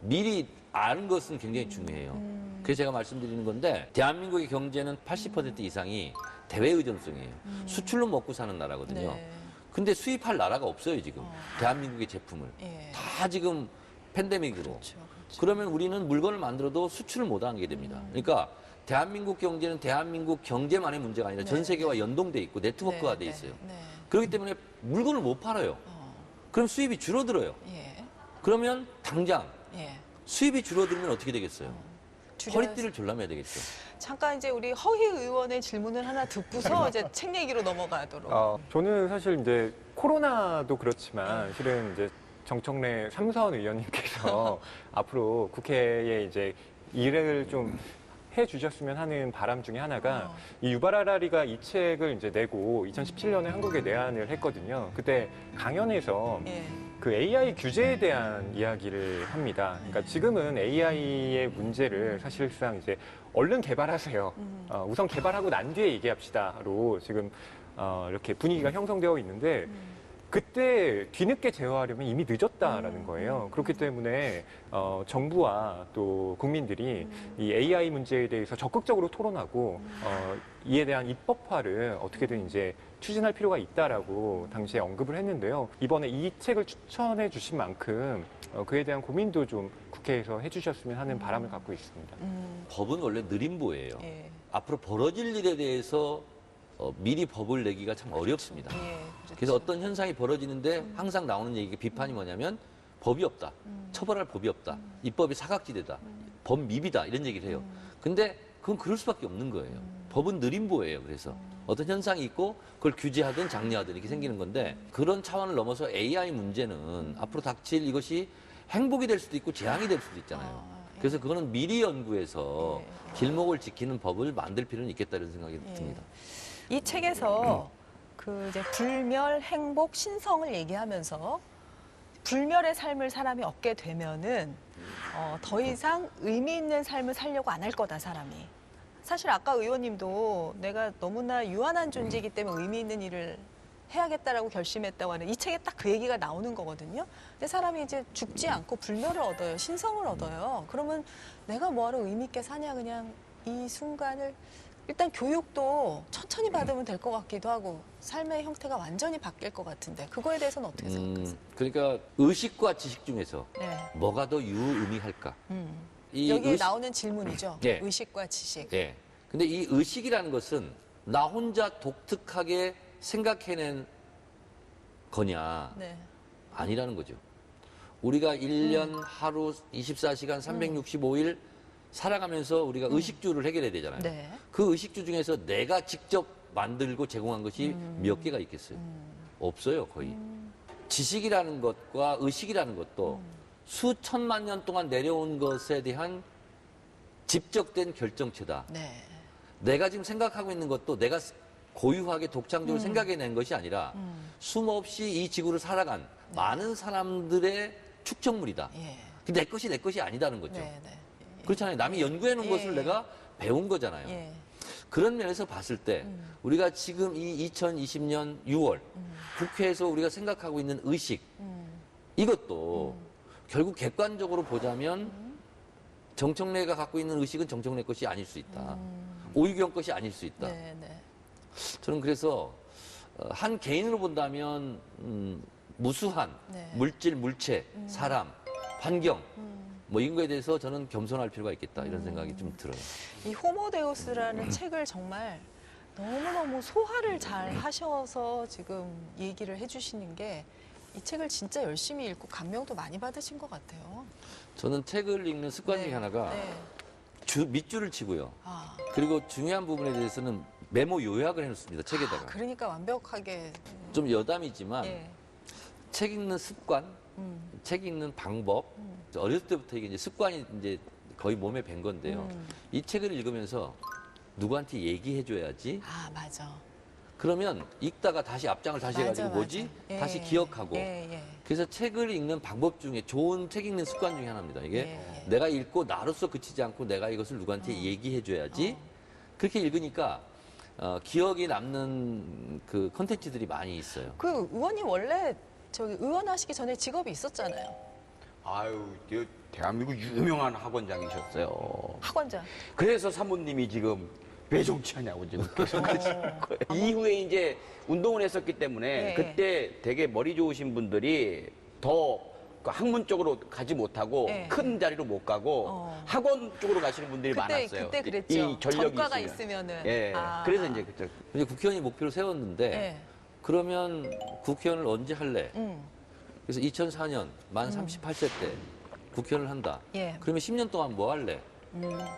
미리 아는 것은 굉장히 중요해요. 그래서 제가 말씀드리는 건데 대한민국의 경제는 80% 이상이 대외 의존성이에요. 수출로 먹고 사는 나라거든요. 네. 근데 수입할 나라가 없어요, 지금. 대한민국의 제품을. 예. 다 지금 팬데믹으로. 그렇죠. 그렇죠. 그러면 우리는 물건을 만들어도 수출을 못 하게 됩니다. 그러니까 대한민국 경제는 대한민국 경제만의 문제가 아니라 전 세계와 연동돼 있고 네트워크가 돼 있어요. 네. 그렇기 때문에 물건을 못 팔아요. 그럼 수입이 줄어들어요. 예. 그러면 당장 예. 수입이 줄어들면 어떻게 되겠어요? 줄여- 허리띠를 졸라매야 되겠죠. 잠깐 이제 우리 허희 의원의 질문을 하나 듣고서 이제 책 얘기로 넘어가도록. 저는 사실 이제 코로나도 그렇지만 실은 이제 정청래 삼선 의원님께서 앞으로 국회에 이제 일을 좀 해주셨으면 하는 바람 중에 하나가 이 유발하라리가 이 책을 이제 내고 2017년에 한국에 내한을 했거든요. 그때 강연에서 예. 그 AI 규제에 대한 이야기를 합니다. 그러니까 지금은 AI의 문제를 사실상 이제 얼른 개발하세요. 우선 개발하고 난 뒤에 얘기합시다로 지금 이렇게 분위기가 형성되어 있는데 그때 뒤늦게 제어하려면 이미 늦었다라는 거예요. 그렇기 때문에 정부와 또 국민들이 이 AI 문제에 대해서 적극적으로 토론하고 이에 대한 입법화를 어떻게든 이제 추진할 필요가 있다라고 당시에 언급을 했는데요. 이번에 이 책을 추천해 주신 만큼 그에 대한 고민도 좀 국회에서 해주셨으면 하는 바람을 갖고 있습니다. 법은 원래 느림보예요. 예. 앞으로 벌어질 일에 대해서 미리 법을 내기가 참 어렵습니다. 예. 그렇죠. 그래서 어떤 현상이 벌어지는데 항상 나오는 얘기 비판이 뭐냐면 법이 없다. 처벌할 법이 없다. 입법이 사각지대다. 법미비다. 이런 얘기를 해요. 근데 그건 그럴 수밖에 없는 거예요. 법은 느림보예요. 그래서 어떤 현상이 있고 그걸 규제하든 장려하든 이렇게 생기는 건데 그런 차원을 넘어서 AI 문제는 앞으로 닥칠 이것이 행복이 될 수도 있고 재앙이 될 수도 있잖아요. 그래서 그거는 미리 연구해서 길목을 지키는 법을 만들 필요는 있겠다 이런 생각이 듭니다. 이 책에서 그 이제 불멸, 행복, 신성을 얘기하면서 불멸의 삶을 사람이 얻게 되면은 더 이상 의미 있는 삶을 살려고 안 할 거다, 사람이. 사실 아까 의원님도 내가 너무나 유한한 존재이기 때문에 의미 있는 일을 해야겠다라고 결심했다고 하는 이 책에 딱 그 얘기가 나오는 거거든요. 근데 사람이 이제 죽지 않고 불멸을 얻어요. 신성을 얻어요. 그러면 내가 뭐하러 의미 있게 사냐, 그냥 이 순간을 일단 교육도 천천히 받으면 될 것 같기도 하고 삶의 형태가 완전히 바뀔 것 같은데 그거에 대해서는 어떻게 생각하세요? 그러니까 의식과 지식 중에서 네. 뭐가 더 유의미할까? 이 여기에 나오는 질문이죠. 예. 의식과 지식. 예. 근데 이 의식이라는 것은 나 혼자 독특하게 생각해낸 거냐? 네. 아니라는 거죠. 우리가 1년 하루 24시간 365일 살아가면서 우리가 의식주를 해결해야 되잖아요. 네. 그 의식주 중에서 내가 직접 만들고 제공한 것이 몇 개가 있겠어요? 없어요, 거의. 지식이라는 것과 의식이라는 것도 수천만 년 동안 내려온 것에 대한 집적된 결정체다. 네. 내가 지금 생각하고 있는 것도 내가 고유하게 독창적으로 생각해낸 것이 아니라 숨없이 이 지구를 살아간 많은 사람들의 축적물이다. 예. 내 것이 아니다는 거죠. 네. 네. 그렇잖아요. 남이 연구해 놓은 예. 것을 내가 배운 거잖아요. 예. 그런 면에서 봤을 때 우리가 지금 이 2020년 6월 국회에서 우리가 생각하고 있는 의식 이것도 결국 객관적으로 보자면 정청래가 갖고 있는 의식은 정청래 것이 아닐 수 있다. 오유경 것이 아닐 수 있다. 네. 네. 저는 그래서 한 개인으로 본다면 무수한 네. 물질, 물체, 사람, 환경 뭐 이런 거에 대해서 저는 겸손할 필요가 있겠다 이런 생각이 좀 들어요. 이 호모데우스라는 책을 정말 너무너무 소화를 잘 하셔서 지금 얘기를 해주시는 게 이 책을 진짜 열심히 읽고 감명도 많이 받으신 것 같아요. 저는 책을 읽는 습관 중에 네. 하나가 네. 밑줄을 치고요. 아, 그리고 중요한 부분에 대해서는 메모 요약을 해놓습니다. 책에다가. 그러니까 완벽하게. 좀 여담이지만 예. 책 읽는 습관, 책 읽는 방법, 어렸을 때부터 이게 이제 습관이 이제 거의 몸에 밴 건데요. 이 책을 읽으면서 누구한테 얘기해줘야지. 아, 맞아. 그러면 읽다가 다시 앞장을 다시 해가지고 맞아, 뭐지? 맞아. 예. 다시 기억하고. 예. 그래서 책을 읽는 방법 중에 좋은 책 읽는 습관 중에 하나입니다. 이게 예. 내가 읽고 나로서 그치지 않고 내가 이것을 누구한테 얘기해줘야지. 그렇게 읽으니까 기억이 남는 그 컨텐츠들이 많이 있어요. 그 의원님 원래 저기 의원 하시기 전에 직업이 있었잖아요. 아유, 대한민국 유명한 학원장이셨어요. 학원장. 그래서 사모님이 지금 왜 정치하냐고 지금 계속 그러시는 거예요. 이후에 이제 운동을 했었기 때문에 네. 그때 되게 머리 좋으신 분들이 더 학문적으로 가지 못하고 네. 큰 자리로 못 가고 학원 쪽으로 가시는 분들이 많았어요. 그때 그랬죠. 이 전력이 전과가 있으면. 있으면은. 예. 아. 그래서 이제 그때 이제 국회의원이 목표를 세웠는데 예. 그러면 국회의원을 언제 할래? 음. 그래서 2004년 만 38세 때 국회의원을 한다. 예. 그러면 10년 동안 뭐 할래?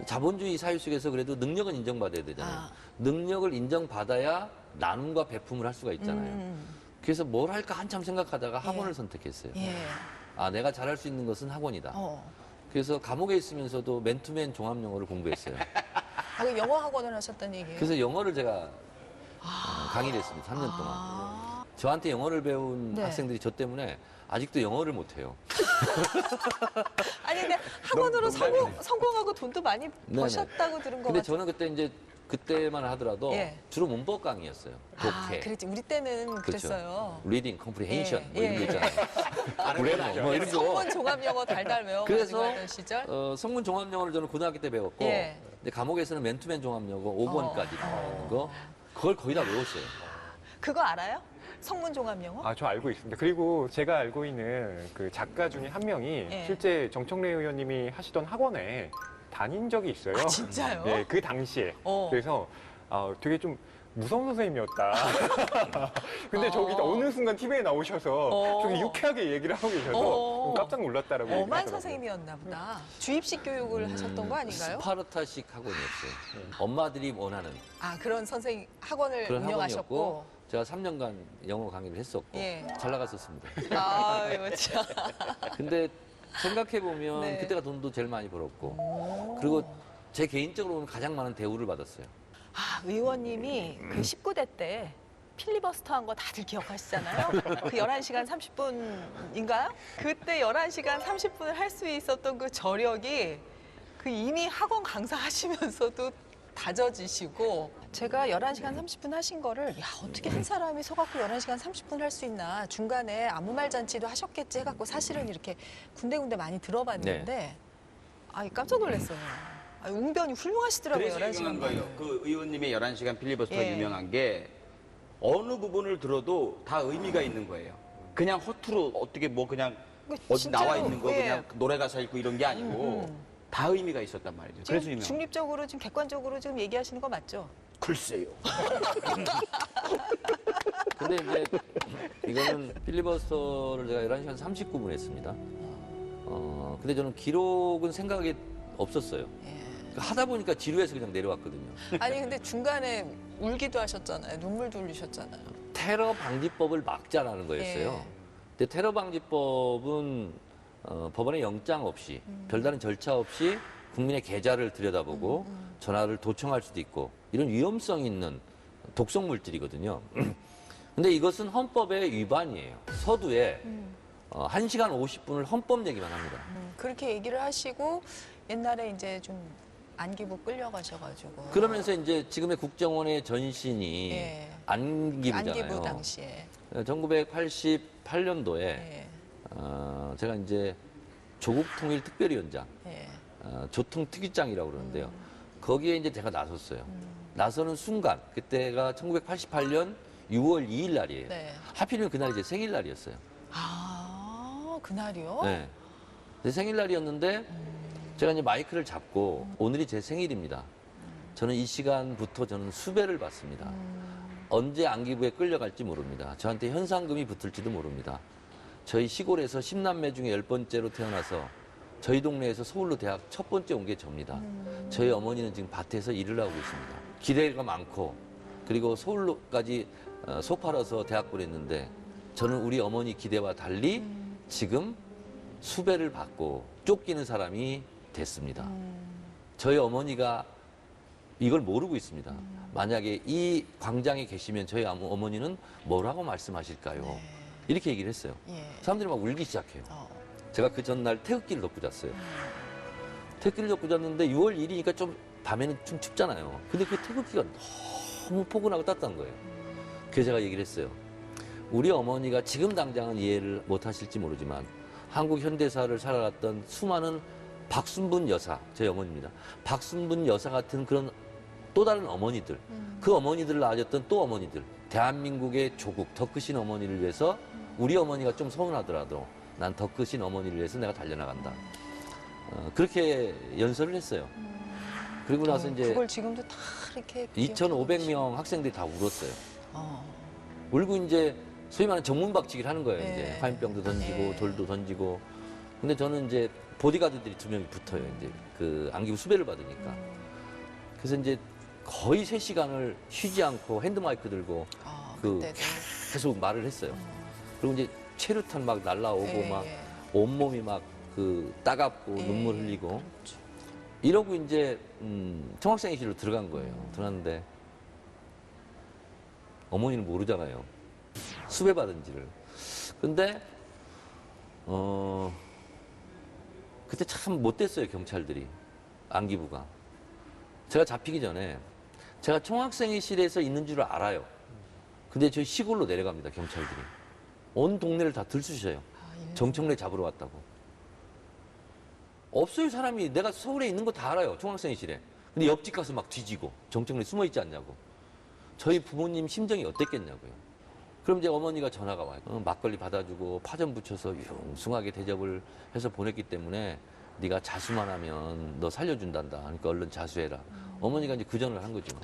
자본주의 사회 속에서 그래도 능력은 인정받아야 되잖아요. 아. 능력을 인정받아야 나눔과 배품을 할 수가 있잖아요. 그래서 뭘 할까 한참 생각하다가 학원을 선택했어요. 예. 아, 내가 잘할 수 있는 것은 학원이다. 그래서 감옥에 있으면서도 맨투맨 종합영어를 공부했어요. 아, 그 영어 학원을 하셨다는 얘기예요? 그래서 영어를 제가 강의를 했습니다. 3년 동안. 아. 저한테 영어를 배운 네. 학생들이 저 때문에 아직도 영어를 못해요. 아니 근데 학원으로 성공하고 돈도 많이 네네. 버셨다고 들은 거 근데 같아요. 저는 그때 이제 그때만 하더라도 예. 주로 문법 강의였어요. 아, 독해, 그랬지. 우리 때는 그랬어요. 리딩, 컴프리헨션 예, 뭐 이런 거 예. 있잖아요. 그래머 뭐 이런 거. 성문 종합 영어 달달 외워가지고 그래서 하던 시절. 성문 종합 영어를 저는 고등학교 때 배웠고 예. 근데 감옥에서는 맨투맨 종합 영어 5번까지 나오는 거 그걸 거의 다 외웠어요. 그거 알아요? 성문 종합 영어? 아, 저 알고 있습니다. 그리고 제가 알고 있는 그 작가 중에 한 명이 예. 실제 정청래 의원님이 하시던 학원에 다닌 적이 있어요. 아, 진짜요? 네, 그 당시에. 어. 그래서 되게 좀 무서운 선생님이었다. 근데 저기 어느 순간 TV에 나오셔서 저기 유쾌하게 얘기를 하고 계셔서 좀 깜짝 놀랐다라고 엄한 얘기하더라고요. 선생님이었나 보다. 주입식 교육을 하셨던 거 아닌가요? 스파르타식 학원이었어요. 엄마들이 원하는 아, 그런 선생 학원을 그런 운영하셨고. 학원이었고 제가 3년간 영어 강의를 했었고 예. 잘 나갔었습니다. 아유, 참. 근데 생각해보면 네. 그때가 돈도 제일 많이 벌었고 그리고 제 개인적으로 보면 가장 많은 대우를 받았어요. 아, 의원님이 그 19대 때 필리버스터 한 거 다들 기억하시잖아요. 그 11시간 30분인가요? 그때 11시간 30분을 할 수 있었던 그 저력이 그 이미 학원 강사하시면서도 다져지시고 제가 11시간 30분 하신 거를 야, 어떻게 한 사람이 서갖고 11시간 30분 할 수 있나 중간에 아무 말 잔치도 하셨겠지 해갖고 사실은 이렇게 군데군데 많이 들어봤는데 아, 깜짝 놀랐어요. 아, 웅변이 훌륭하시더라고요. 그래서 유명한 11시간 거예요. 그 의원님의 11시간 필리버스터 예. 유명한 게 어느 부분을 들어도 다 의미가 있는 거예요. 그냥 허투루 어떻게 뭐 그냥 어디 진짜로, 나와 있는 거 예. 그냥 노래 가사 읽고 이런 게 아니고 다 의미가 있었단 말이죠. 그래서 지금 유명. 중립적으로 지금 객관적으로 지금 얘기하시는 거 맞죠? 글쎄요. 근데 이제 이거는 필리버스터를 제가 11시간 39분 했습니다. 근데 저는 기록은 생각이 없었어요. 예. 하다 보니까 지루해서 그냥 내려왔거든요. 아니 근데 중간에 울기도 하셨잖아요. 눈물도 흘리셨잖아요. 테러 방지법을 막자라는 거였어요. 예. 근데 테러 방지법은 법원의 영장 없이 별다른 절차 없이 국민의 계좌를 들여다보고 전화를 도청할 수도 있고 이런 위험성 있는 독성 물질이거든요. 근데 이것은 헌법의 위반이에요. 서두에 1시간 50분을 헌법 얘기만 합니다. 그렇게 얘기를 하시고 옛날에 이제 좀 안기부 끌려가셔가지고 그러면서 이제 지금의 국정원의 전신이 예. 안기부잖아요. 안기부 당시에 1988년도에 예. 제가 이제 조국 통일 특별위원장, 예. 조통특위장이라고 그러는데요. 거기에 이제 제가 나섰어요. 나서는 순간, 그때가 1988년 6월 2일 날이에요. 네. 하필이면 그날이 제 생일날이었어요. 아 그날이요? 네. 제 생일날이었는데 제가 이제 마이크를 잡고 오늘이 제 생일입니다. 저는 이 시간부터 저는 수배를 받습니다. 언제 안기부에 끌려갈지 모릅니다. 저한테 현상금이 붙을지도 모릅니다. 저희 시골에서 10남매 중에 10번째로 태어나서 저희 동네에서 서울로 대학 첫 번째 온 게 접니다. 저희 어머니는 지금 밭에서 일을 하고 있습니다. 기대가 많고 그리고 서울로까지 소 팔아서 대학 보냈는데 저는 우리 어머니 기대와 달리 지금 수배를 받고 쫓기는 사람이 됐습니다. 저희 어머니가 이걸 모르고 있습니다. 만약에 이 광장에 계시면 저희 어머니는 뭐라고 말씀하실까요? 네. 이렇게 얘기를 했어요. 예. 사람들이 막 울기 시작해요. 제가 그 전날 태극기를 덮고 잤어요. 태극기를 덮고 잤는데 6월 1일이니까 좀 밤에는 좀 춥잖아요. 근데 그 태극기가 너무 포근하고 따뜻한 거예요. 그래서 제가 얘기를 했어요. 우리 어머니가 지금 당장은 이해를 못 하실지 모르지만 한국 현대사를 살아갔던 수많은 박순분 여사, 저희 어머니입니다. 박순분 여사 같은 그런 또 다른 어머니들, 그 어머니들을 낳아줬던 또 어머니들, 대한민국의 조국, 더 크신 어머니를 위해서 우리 어머니가 좀 서운하더라도 난 더 크신 어머니를 위해서 내가 달려나간다. 그렇게 연설을 했어요. 그리고 나서 이제 그걸 지금도 다 이렇게 2,500명 학생들이 다 울었어요. 어. 울고 이제 소위 말하는 정문박치기를 하는 거예요. 네. 이제 화염병도 던지고 네. 돌도 던지고. 근데 저는 이제 보디가드들이 2명이 붙어요. 이제 그 안기부 수배를 받으니까. 그래서 이제 거의 3시간을 쉬지 않고 핸드마이크 들고 그 그때도. 계속 말을 했어요. 그리고 이제 체류탄 막 날라오고 예, 막 예. 온몸이 막 그 따갑고 예, 눈물 흘리고 그렇죠. 이러고 이제 총학생회실로 들어간 거예요. 들어갔는데 어머니는 모르잖아요. 수배받은지를. 근데 그때 참 못됐어요, 경찰들이. 안기부가. 제가 잡히기 전에 제가 총학생회실에서 있는 줄 알아요. 근데 저희 시골로 내려갑니다, 경찰들이. 온 동네를 다 들쑤셔요. 정청래 잡으러 왔다고. 없어요, 사람이. 내가 서울에 있는 거 다 알아요, 총학생회실에. 근데 옆집 가서 막 뒤지고, 정청래 숨어있지 않냐고. 저희 부모님 심정이 어땠겠냐고요. 그럼 이제 어머니가 전화가 와요. 막걸리 받아주고 파전 부쳐서 융숭하게 대접을 해서 보냈기 때문에 네가 자수만 하면 너 살려준단다. 그러니까 얼른 자수해라. 어머니가 이제 그 전을 한 거죠.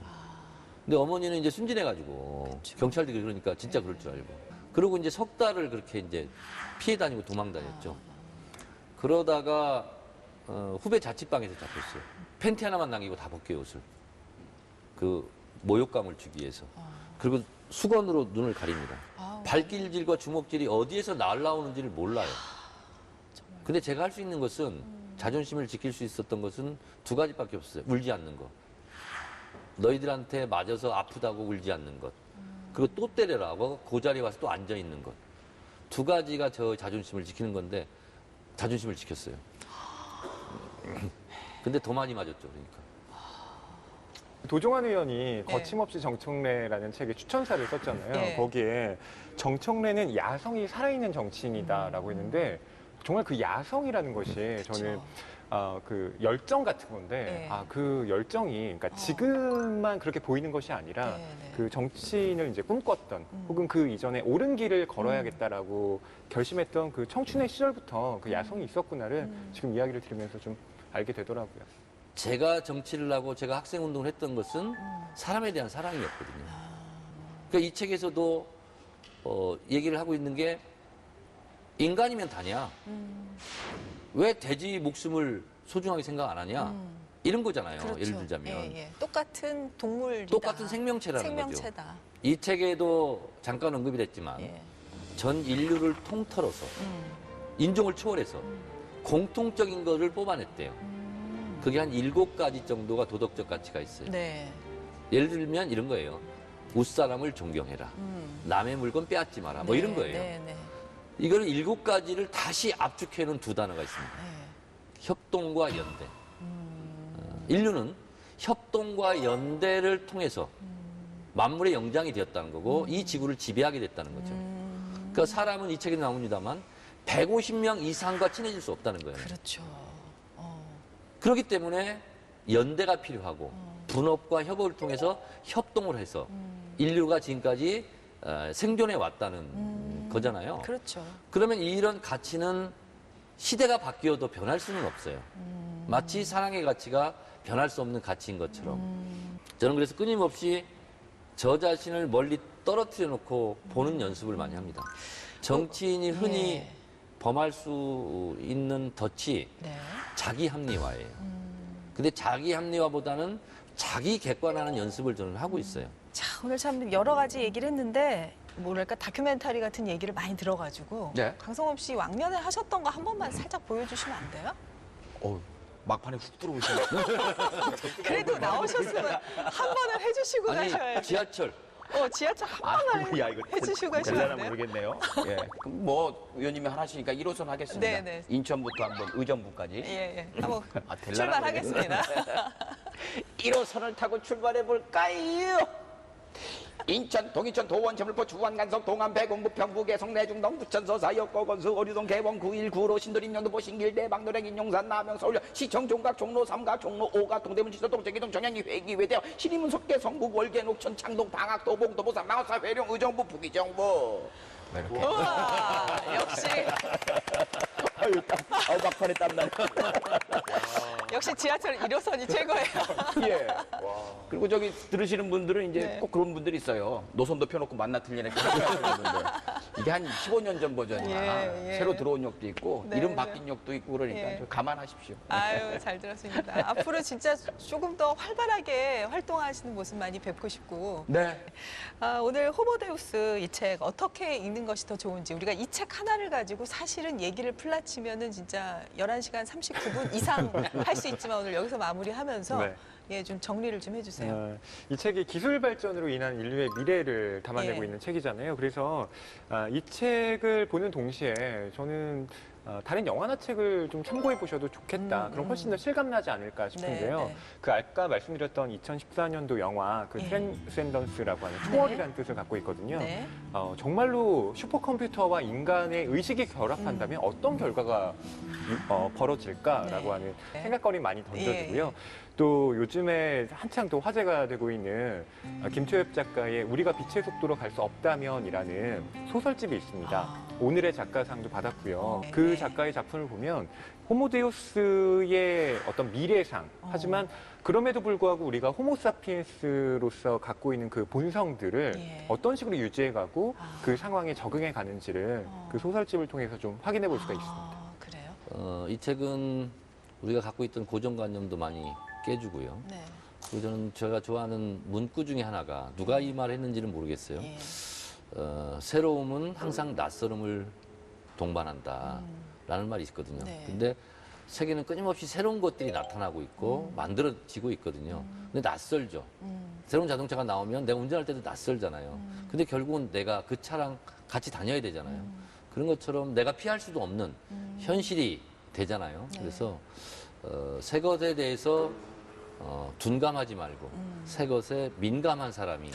근데 어머니는 이제 순진해가지고 경찰들이 그러니까 진짜 그럴 줄 알고. 그리고 이제 석 달을 그렇게 이제 피해 다니고 도망 다녔죠. 그러다가 후배 자취방에서 잡혔어요. 팬티 하나만 남기고 다 벗겨요, 옷을. 그 모욕감을 주기 위해서. 그리고 수건으로 눈을 가립니다. 발길질과 주먹질이 어디에서 날라오는지를 몰라요. 근데 제가 할 수 있는 것은 자존심을 지킬 수 있었던 것은 두 가지밖에 없어요. 울지 않는 것. 너희들한테 맞아서 아프다고 울지 않는 것. 그리고 또 때려라고 그 자리에 와서 또 앉아 있는 것. 두 가지가 저 자존심을 지키는 건데 자존심을 지켰어요. 근데 더 많이 맞았죠, 그러니까. 도종환 의원이 거침없이 정청래라는 책에 추천사를 썼잖아요. 네. 거기에 정청래는 야성이 살아있는 정치인이다라고 했는데 정말 그 야성이라는 것이 저는 그 열정 같은 건데 네. 그 열정이 그러니까 지금만 그렇게 보이는 것이 아니라 그 정치인을 이제 꿈꿨던 혹은 그 이전에 옳은 길을 걸어야겠다라고 결심했던 그 청춘의 시절부터 그 야성이 있었구나를 지금 이야기를 들으면서 좀 알게 되더라고요. 제가 정치를 하고 제가 학생 운동을 했던 것은 사람에 대한 사랑이었거든요. 그러니까 이 책에서도 얘기를 하고 있는 게 인간이면 다냐? 왜 돼지 목숨을 소중하게 생각 안 하냐? 이런 거잖아요. 그렇죠. 예를 들자면. 똑같은 동물이다. 똑같은 생명체라는 거죠. 생명체다. 이 책에도 잠깐 언급이 됐지만 전 인류를 통틀어서 인종을 초월해서 공통적인 것을 뽑아냈대요. 그게 한 7가지 정도가 도덕적 가치가 있어요. 네. 예를 들면 이런 거예요. 웃사람을 존경해라. 남의 물건 빼앗지 마라. 뭐 이런 거예요. 네. 이거는 7가지를 다시 압축해놓은 두 단어가 있습니다. 협동과 연대. 인류는 협동과 연대를 통해서 만물의 영장이 되었다는 거고 이 지구를 지배하게 됐다는 거죠. 그러니까 사람은 이 책에 나옵니다만 150명 이상과 친해질 수 없다는 거예요. 그렇죠. 그렇기 때문에 연대가 필요하고 분업과 협업을 통해서 협동을 해서 인류가 지금까지 생존해 왔다는 거잖아요. 그렇죠. 그러면 이런 가치는 시대가 바뀌어도 변할 수는 없어요. 마치 사랑의 가치가 변할 수 없는 가치인 것처럼. 저는 그래서 끊임없이 저 자신을 멀리 떨어뜨려 놓고 보는 연습을 많이 합니다. 정치인이 흔히 범할 수 있는 덫이 자기 합리화예요. 근데 자기 합리화보다는 자기 객관화하는 연습을 저는 하고 있어요. 자, 오늘 참 여러 가지 얘기를 했는데 뭐랄까 다큐멘터리 같은 얘기를 많이 들어가지고 네. 강성업 씨 왕년에 하셨던 거 한 번만 살짝 보여주시면 안 돼요? 막판에 훅 들어오시네. 그래도 나오셨으면 한 번은 해주시고 아니, 가셔야지. 지하철. 지하철 한 번만 해주시고 가시면 될라나 안 돼요? 모르겠네요. 예. 그럼 뭐 의원님이 하시니까 1호선 하겠습니다. 네네. 인천부터 한번 의정부까지. 예. 한번 될라나 출발하겠습니다. 1호선을 타고 출발해 볼까요? 인천, 동인천, 도원, 저물포, 주원, 간석, 동안, 배공, 부평, 부계성, 내중동, 부천, 서사, 역거, 건수, 어류동, 개원, 9일, 구로, 신도림, 영도보, 신길, 대박, 노랭, 인용산, 남영, 서울, 시청, 종각, 종로, 삼각, 종로, 오각, 동대문, 지도동, 정기동, 정양이, 회기, 외대와, 신임은, 속계, 성북, 월계, 녹천, 창동, 방학, 도봉, 도보산, 망원사, 회룡, 의정부, 부기정부. 이렇게. 우와, 역시 막판에 땀나네. 역시 지하철 1호선이 최고예요. 예. 그리고 저기 들으시는 분들은 이제 네. 꼭 그런 분들이 있어요. 노선도 펴놓고 만나 틀리네. 분들. 이게 한 15년 전 버전이야. 예. 새로 들어온 역도 있고 네, 이름 네. 바뀐 역도 있고 그러니까 예. 좀 감안하십시오. 아유, 잘 들었습니다. 앞으로 진짜 조금 더 활발하게 활동하시는 모습 많이 뵙고 싶고. 네. 오늘 호모데우스 이 책 어떻게 읽는 것이 더 좋은지 우리가 이 책 하나를 가지고 사실은 얘기를 풀라치면은 진짜 11시간 39분 이상 할 수 있지만 오늘 여기서 마무리하면서 네. 예, 좀 정리를 좀 해주세요. 이 책이 기술 발전으로 인한 인류의 미래를 담아내고 예. 있는 책이잖아요. 그래서 이 책을 보는 동시에 저는 다른 영화나 책을 좀 참고해 보셔도 좋겠다. 그럼 훨씬 더 실감나지 않을까 싶은데요. 네, 네. 그 아까 말씀드렸던 2014년도 영화 그 예. 트랜센던스라고 하는 초월이라는 뜻을 갖고 있거든요. 네. 정말로 슈퍼컴퓨터와 인간의 의식이 결합한다면 어떤 결과가 벌어질까라고 네. 하는 네. 생각거리 많이 던져지고요. 예. 또 요즘에 한창 또 화제가 되고 있는 김초엽 작가의 우리가 빛의 속도로 갈 수 없다면이라는 소설집이 있습니다. 오늘의 작가상도 받았고요. 그 작가의 작품을 보면 호모데우스의 어떤 미래상, 하지만 그럼에도 불구하고 우리가 호모사피엔스로서 갖고 있는 그 본성들을 어떤 식으로 유지해가고 그 상황에 적응해 가는지를 그 소설집을 통해서 좀 확인해 볼 수가 있습니다. 그래요? 이 책은 우리가 갖고 있던 고정관념도 많이 깨주고요. 네. 그리고 저는 제가 좋아하는 문구 중에 하나가 누가 이 말을 했는지는 모르겠어요. 예. 새로움은 항상 낯설음을 동반한다. 라는 말이 있거든요. 네. 근데 세계는 끊임없이 새로운 것들이 나타나고 있고 만들어지고 있거든요. 근데 낯설죠. 새로운 자동차가 나오면 내가 운전할 때도 낯설잖아요. 근데 결국은 내가 그 차랑 같이 다녀야 되잖아요. 그런 것처럼 내가 피할 수도 없는 현실이 되잖아요. 네. 그래서 새 것에 대해서 둔감하지 말고 새 것에 민감한 사람이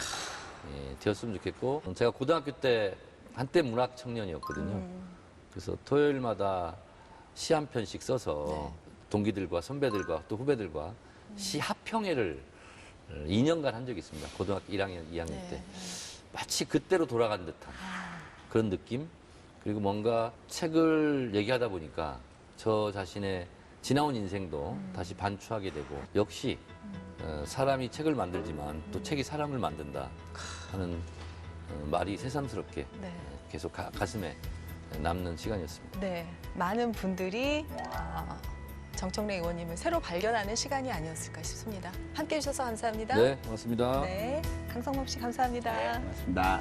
되었으면 좋겠고, 제가 고등학교 때 한때 문학 청년이었거든요. 그래서 토요일마다 시 한 편씩 써서 동기들과 선배들과 또 후배들과 시 합평회를 2년간 한 적이 있습니다. 고등학교 1학년, 2학년 때. 마치 그때로 돌아간 듯한 그런 느낌? 그리고 뭔가 책을 얘기하다 보니까 저 자신의 지나온 인생도 다시 반추하게 되고, 역시 사람이 책을 만들지만 또 책이 사람을 만든다 하는 말이 새삼스럽게 계속 가슴에 남는 시간이었습니다. 네, 많은 분들이 정청래 의원님을 새로 발견하는 시간이 아니었을까 싶습니다. 함께해 주셔서 감사합니다. 네, 고맙습니다. 네, 강성범 씨 감사합니다. 고맙습니다.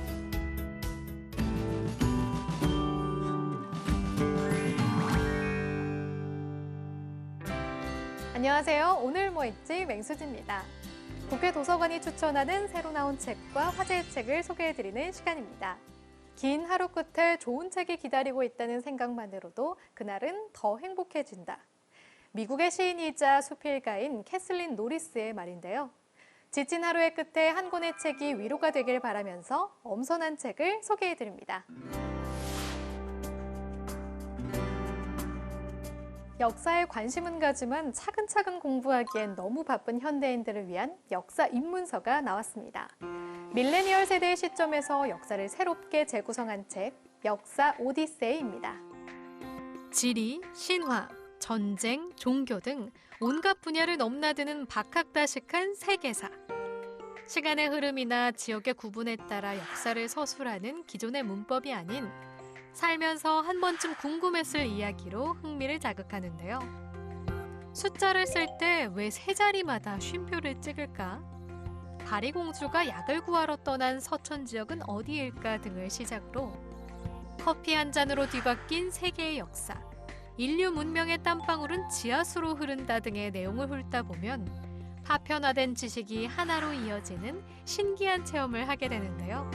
안녕하세요. 오늘 뭐 있지? 맹수지입니다. 국회 도서관이 추천하는 새로 나온 책과 화제의 책을 소개해드리는 시간입니다. 긴 하루 끝에 좋은 책이 기다리고 있다는 생각만으로도 그날은 더 행복해진다. 미국의 시인이자 수필가인 캐슬린 노리스의 말인데요. 지친 하루의 끝에 한 권의 책이 위로가 되길 바라면서 엄선한 책을 소개해드립니다. 역사에 관심은 가지만 차근차근 공부하기엔 너무 바쁜 현대인들을 위한 역사 입문서가 나왔습니다. 밀레니얼 세대의 시점에서 역사를 새롭게 재구성한 책, 역사 오디세이입니다. 지리, 신화, 전쟁, 종교 등 온갖 분야를 넘나드는 박학다식한 세계사. 시간의 흐름이나 지역의 구분에 따라 역사를 서술하는 기존의 문법이 아닌 살면서 한 번쯤 궁금했을 이야기로 흥미를 자극하는데요. 숫자를 쓸 때 왜 세 자리마다 쉼표를 찍을까? 다리공주가 약을 구하러 떠난 서천 지역은 어디일까 등을 시작으로 커피 한 잔으로 뒤바뀐 세계의 역사, 인류 문명의 땀방울은 지하수로 흐른다 등의 내용을 훑다 보면 파편화된 지식이 하나로 이어지는 신기한 체험을 하게 되는데요.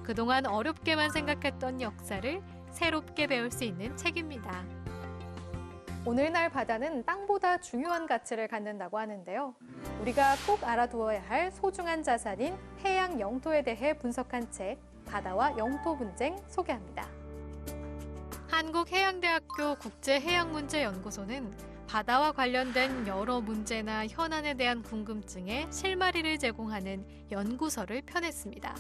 그동안 어렵게만 생각했던 역사를 새롭게 배울 수 있는 책입니다. 오늘날 바다는 땅보다 중요한 가치를 갖는다고 하는데요. 우리가 꼭 알아두어야 할 소중한 자산인 해양 영토에 대해 분석한 책, 바다와 영토 분쟁 소개합니다. 한국해양대학교 국제해양문제연구소는 바다와 관련된 여러 문제나 현안에 대한 궁금증에 실마리를 제공하는 연구서를 펴냈습니다.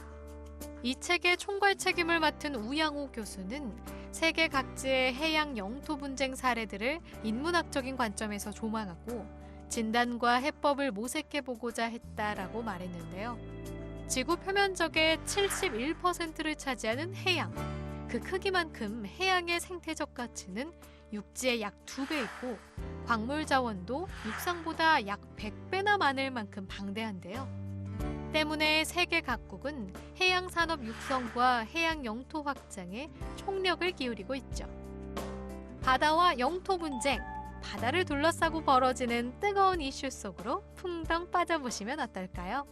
이 책의 총괄 책임을 맡은 우양호 교수는 세계 각지의 해양 영토 분쟁 사례들을 인문학적인 관점에서 조망하고 진단과 해법을 모색해보고자 했다라고 말했는데요. 지구 표면적의 71%를 차지하는 해양, 그 크기만큼 해양의 생태적 가치는 육지의 약 2배이고 광물 자원도 육상보다 약 100배나 많을 만큼 방대한데요. 때문에 세계 각국은 해양 산업 육성과 해양 영토 확장에 총력을 기울이고 있죠. 바다와 영토 분쟁, 바다를 둘러싸고 벌어지는 뜨거운 이슈 속으로 풍덩 빠져보시면 어떨까요?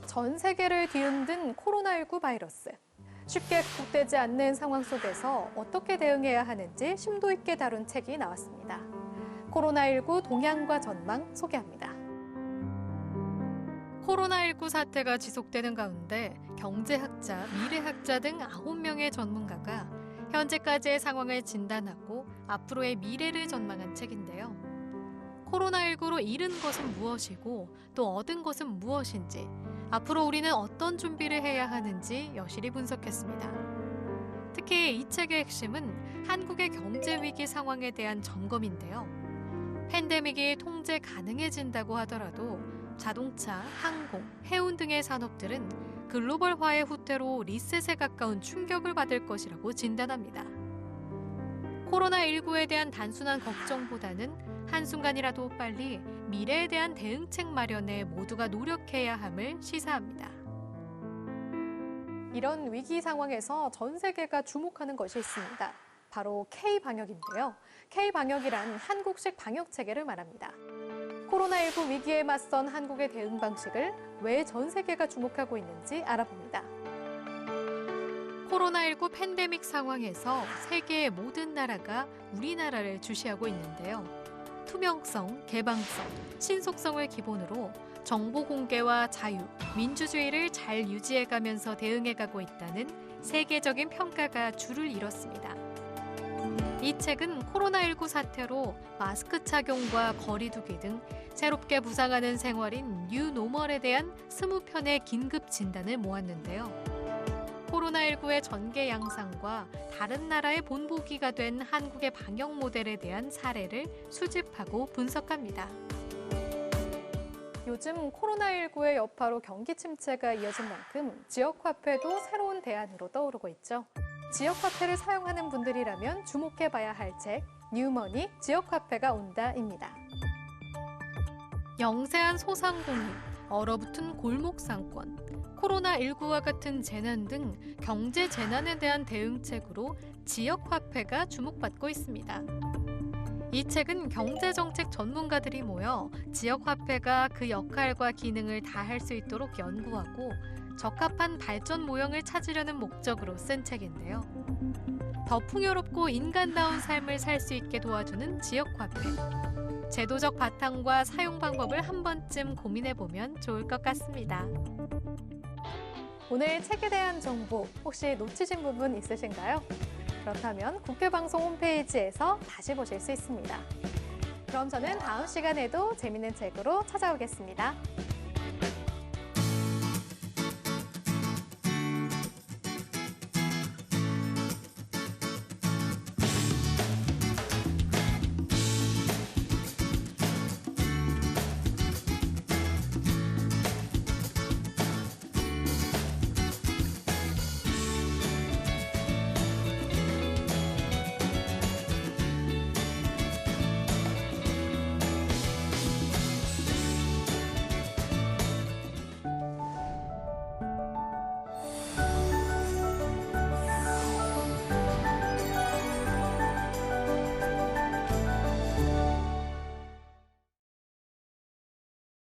전 세계를 뒤흔든 코로나19 바이러스. 쉽게 극복되지 않는 상황 속에서 어떻게 대응해야 하는지 심도 있게 다룬 책이 나왔습니다. 코로나19 동향과 전망 소개합니다. 코로나19 사태가 지속되는 가운데 경제학자, 미래학자 등 9명의 전문가가 현재까지의 상황을 진단하고 앞으로의 미래를 전망한 책인데요. 코로나19로 잃은 것은 무엇이고 또 얻은 것은 무엇인지, 앞으로 우리는 어떤 준비를 해야 하는지 여실히 분석했습니다. 특히 이 책의 핵심은 한국의 경제 위기 상황에 대한 점검인데요. 팬데믹이 통제 가능해진다고 하더라도 자동차, 항공, 해운 등의 산업들은 글로벌화의 후퇴로 리셋에 가까운 충격을 받을 것이라고 진단합니다. 코로나19에 대한 단순한 걱정보다는 한순간이라도 빨리 미래에 대한 대응책 마련에 모두가 노력해야 함을 시사합니다. 이런 위기 상황에서 전 세계가 주목하는 것이 있습니다. 바로 K-방역인데요. K-방역이란 한국식 방역 체계를 말합니다. 코로나19 위기에 맞선 한국의 대응 방식을 왜 전 세계가 주목하고 있는지 알아봅니다. 코로나19 팬데믹 상황에서 세계의 모든 나라가 우리나라를 주시하고 있는데요. 투명성, 개방성, 신속성을 기본으로 정보 공개와 자유, 민주주의를 잘 유지해가면서 대응해가고 있다는 세계적인 평가가 줄을 이뤘습니다. 이 책은 코로나19 사태로 마스크 착용과 거리 두기 등 새롭게 부상하는 생활인 뉴노멀에 대한 20편의 긴급 진단을 모았는데요. 코로나19의 전개 양상과 다른 나라의 본보기가 된 한국의 방역 모델에 대한 사례를 수집하고 분석합니다. 요즘 코로나19의 여파로 경기 침체가 이어진 만큼 지역화폐도 새로운 대안으로 떠오르고 있죠. 지역화폐를 사용하는 분들이라면 주목해봐야 할 책, 뉴머니 지역화폐가 온다입니다. 영세한 소상공인, 얼어붙은 골목상권, 코로나19와 같은 재난 등 경제 재난에 대한 대응책으로 지역화폐가 주목받고 있습니다. 이 책은 경제정책 전문가들이 모여 지역화폐가 그 역할과 기능을 다할 수 있도록 연구하고 적합한 발전 모형을 찾으려는 목적으로 쓴 책인데요. 더 풍요롭고 인간다운 삶을 살 수 있게 도와주는 지역화폐. 제도적 바탕과 사용 방법을 한 번쯤 고민해보면 좋을 것 같습니다. 오늘 책에 대한 정보 혹시 놓치신 부분 있으신가요? 그렇다면 국회방송 홈페이지에서 다시 보실 수 있습니다. 그럼 저는 다음 시간에도 재밌는 책으로 찾아오겠습니다.